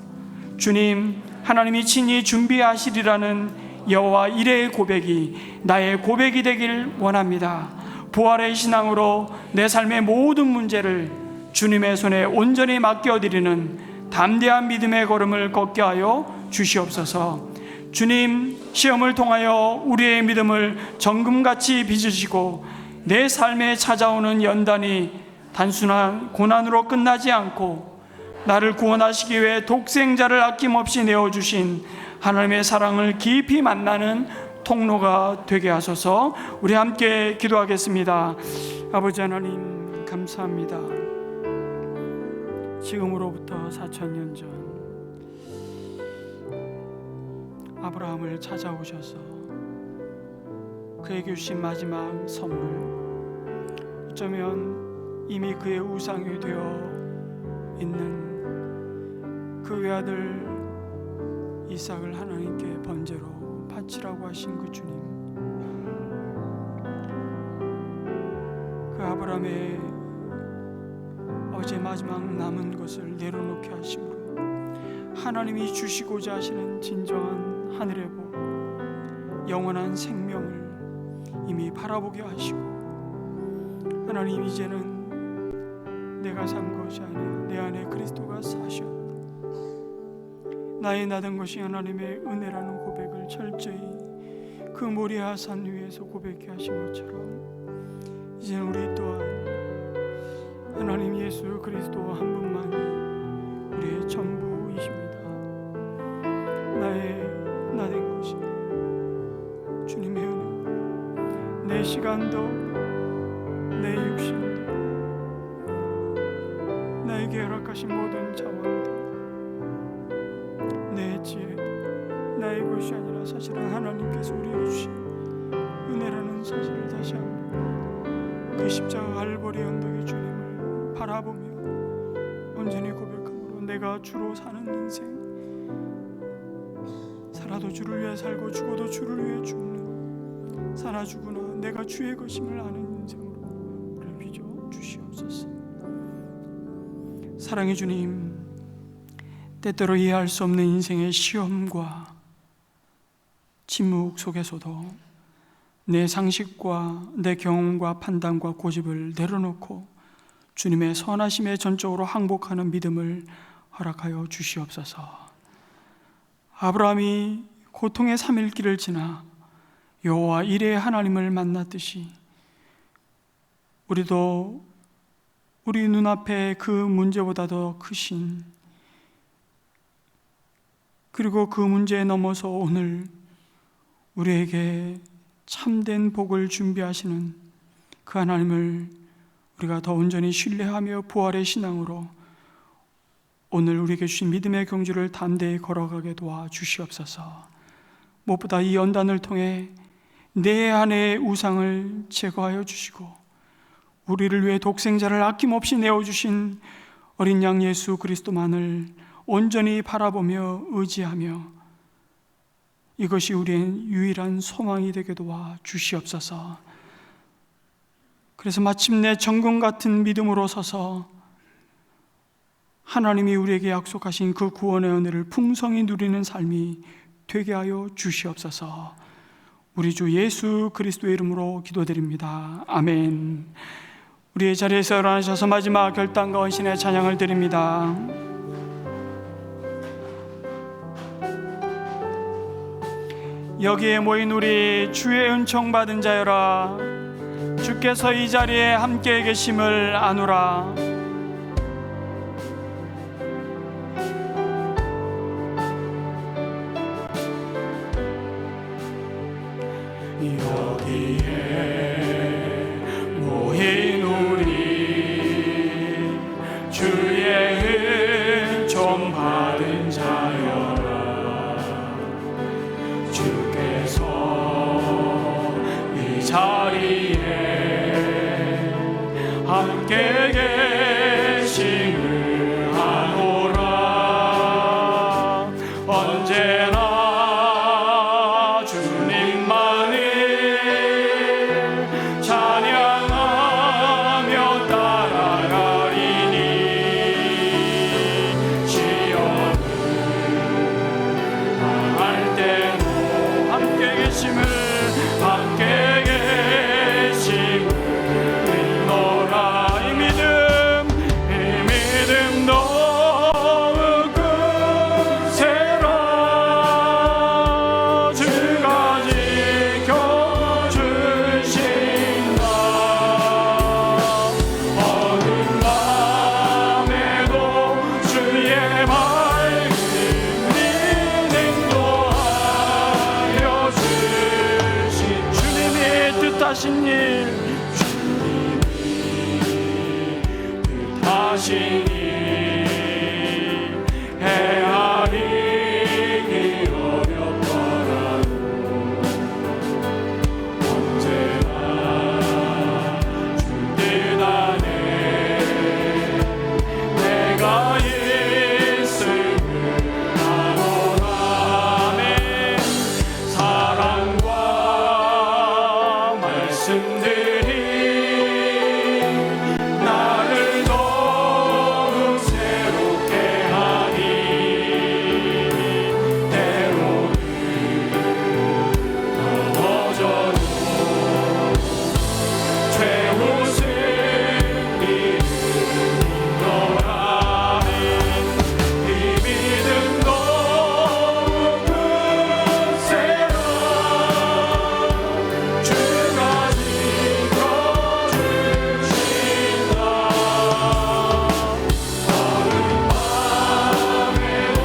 주님, 하나님이 친히 준비하시리라는 여호와 이레의 고백이 나의 고백이 되길 원합니다. 부활의 신앙으로 내 삶의 모든 문제를 주님의 손에 온전히 맡겨드리는 담대한 믿음의 걸음을 걷게 하여 주시옵소서. 주님, 시험을 통하여 우리의 믿음을 정금같이 빚으시고 내 삶에 찾아오는 연단이 단순한 고난으로 끝나지 않고 나를 구원하시기 위해 독생자를 아낌없이 내어주신 하나님의 사랑을 깊이 만나는 통로가 되게 하소서. 우리 함께 기도하겠습니다. 아버지 하나님, 감사합니다. 지금으로부터 4000년 전 아브라함을 찾아오셔서 그에게 주신 마지막 선물, 어쩌면 이미 그의 우상이 되어 있는 그 외아들 이삭을 하나님께 번제로 바치라고 하신 그 주님, 그 아브라함의 어제 마지막 남은 것을 내려놓게 하심으로 하나님이 주시고자 하시는 진정한 하늘의 복, 영원한 생명을 이미 바라보게 하시고, 하나님, 이제는 내가 산 것이 아니라 내 안에 그리스도가 사셨다, 나의 나된 것이 하나님의 은혜라는 고백을 철저히 그 모리아 산 위에서 고백해 하신 것처럼 이제는 우리 또한 하나님 예수 그리스도 한 분만이 우리의 전부이십니다. 나의 나된 것이 주님의 은혜, 내 시간도 내 육신도 나에게 허락하신 모든 자원도 내 지혜도 나의 것이 아니라 사실은 하나님께서 우리에게 주신 은혜라는 사실을 다시 한번 그 십자가 갈보리 언덕의 주님을 바라보며 온전히 고백함으로 내가 주로 사는 인생, 살아도 주를 위해 살고 죽어도 주를 위해 죽는, 살아 죽으나 내가 주의 것임을 아는 인생으로 우리를 빚어 주시옵소서. 사랑의 주님, 때때로 이해할 수 없는 인생의 시험과 침묵 속에서도 내 상식과 내 경험과 판단과 고집을 내려놓고 주님의 선하심에 전적으로 항복하는 믿음을 허락하여 주시옵소서. 아브라함이 고통의 3일길을 지나 여호와 이레의 하나님을 만났듯이 우리도 우리 눈앞에 그 문제보다 더 크신 그리고 그 문제에 넘어서 오늘 우리에게 참된 복을 준비하시는 그 하나님을 우리가 더 온전히 신뢰하며 부활의 신앙으로 오늘 우리에게 주신 믿음의 경주를 담대히 걸어가게 도와주시옵소서. 무엇보다 이 연단을 통해 내 안의 우상을 제거하여 주시고 우리를 위해 독생자를 아낌없이 내어주신 어린 양 예수 그리스도만을 온전히 바라보며 의지하며 이것이 우리의 유일한 소망이 되게 도와주시옵소서. 그래서 마침내 정금 같은 믿음으로 서서 하나님이 우리에게 약속하신 그 구원의 은혜를 풍성히 누리는 삶이 되게 하여 주시옵소서. 우리 주 예수 그리스도의 이름으로 기도드립니다. 아멘. 우리의 자리에서 일어나셔서 마지막 결단과 헌신의 찬양을 드립니다. 여기에 모인 우리 주의 은총 받은 자여라, 주께서 이 자리에 함께 계심을 아노라. 여기에 모인 우리 주의 은총 받은 자여라, 주께서 이 자리에 함께 계심을 아노라. 언제나 뜻하신 일, 주님이 뜻하신 일 헤아리기 어렵더라도 언제나 주 뜻 안에 내가 있음을 아노라. 아멘. 사랑과 말씀들이 나를 더욱 새롭게 하니 때로는 넘어져도 최후 승리를 인도하는 이 믿음 더욱 굳세라. 주가 지켜주신다. 어느 밤에도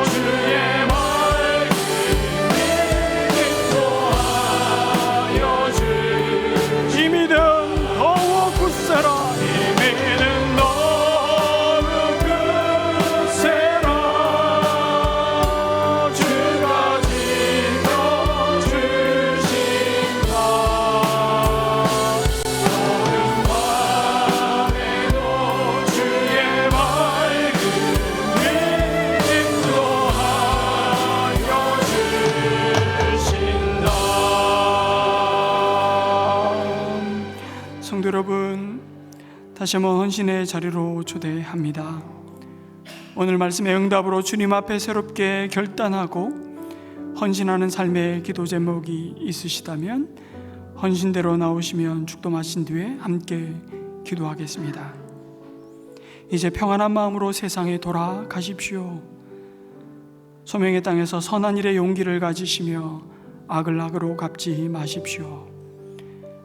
주의 말씀이 인도하여 주시. 이 믿음 더욱 굳세라. 이 믿음 더욱 굳세라. 주가 지켜주신다. 어느 밤에도 주의 말씀이 인도하여 주신다. 성도 여러분, 다시 한번 헌신의 자리로 초대합니다. 오늘 말씀의 응답으로 주님 앞에 새롭게 결단하고 헌신하는 삶의 기도 제목이 있으시다면 헌신대로 나오시면 축도 마신 뒤에 함께 기도하겠습니다. 이제 평안한 마음으로 세상에 돌아가십시오. 소명의 땅에서 선한 일의 용기를 가지시며 악을 악으로 갚지 마십시오.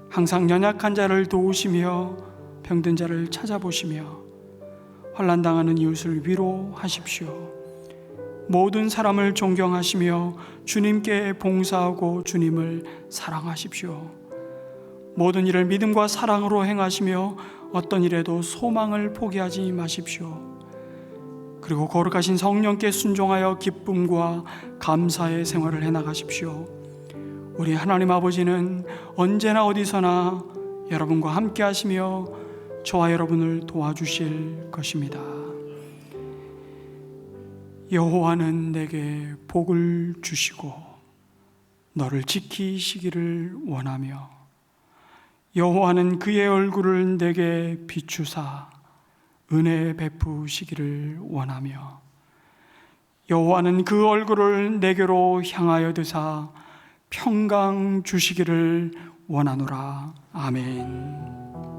항상 연약한 자를 도우시며 병든 자를 찾아보시며 환난당하는 이웃을 위로하십시오. 모든 사람을 존경하시며 주님께 봉사하고 주님을 사랑하십시오. 모든 일을 믿음과 사랑으로 행하시며 어떤 일에도 소망을 포기하지 마십시오. 그리고 거룩하신 성령께 순종하여 기쁨과 감사의 생활을 해나가십시오. 우리 하나님 아버지는 언제나 어디서나 여러분과 함께 하시며 저와 여러분을 도와주실 것입니다. 여호와는 내게 복을 주시고 너를 지키시기를 원하며 여호와는 그의 얼굴을 내게 비추사 은혜 베푸시기를 원하며 여호와는 그 얼굴을 내게로 향하여 드사 평강 주시기를 원하노라. 아멘.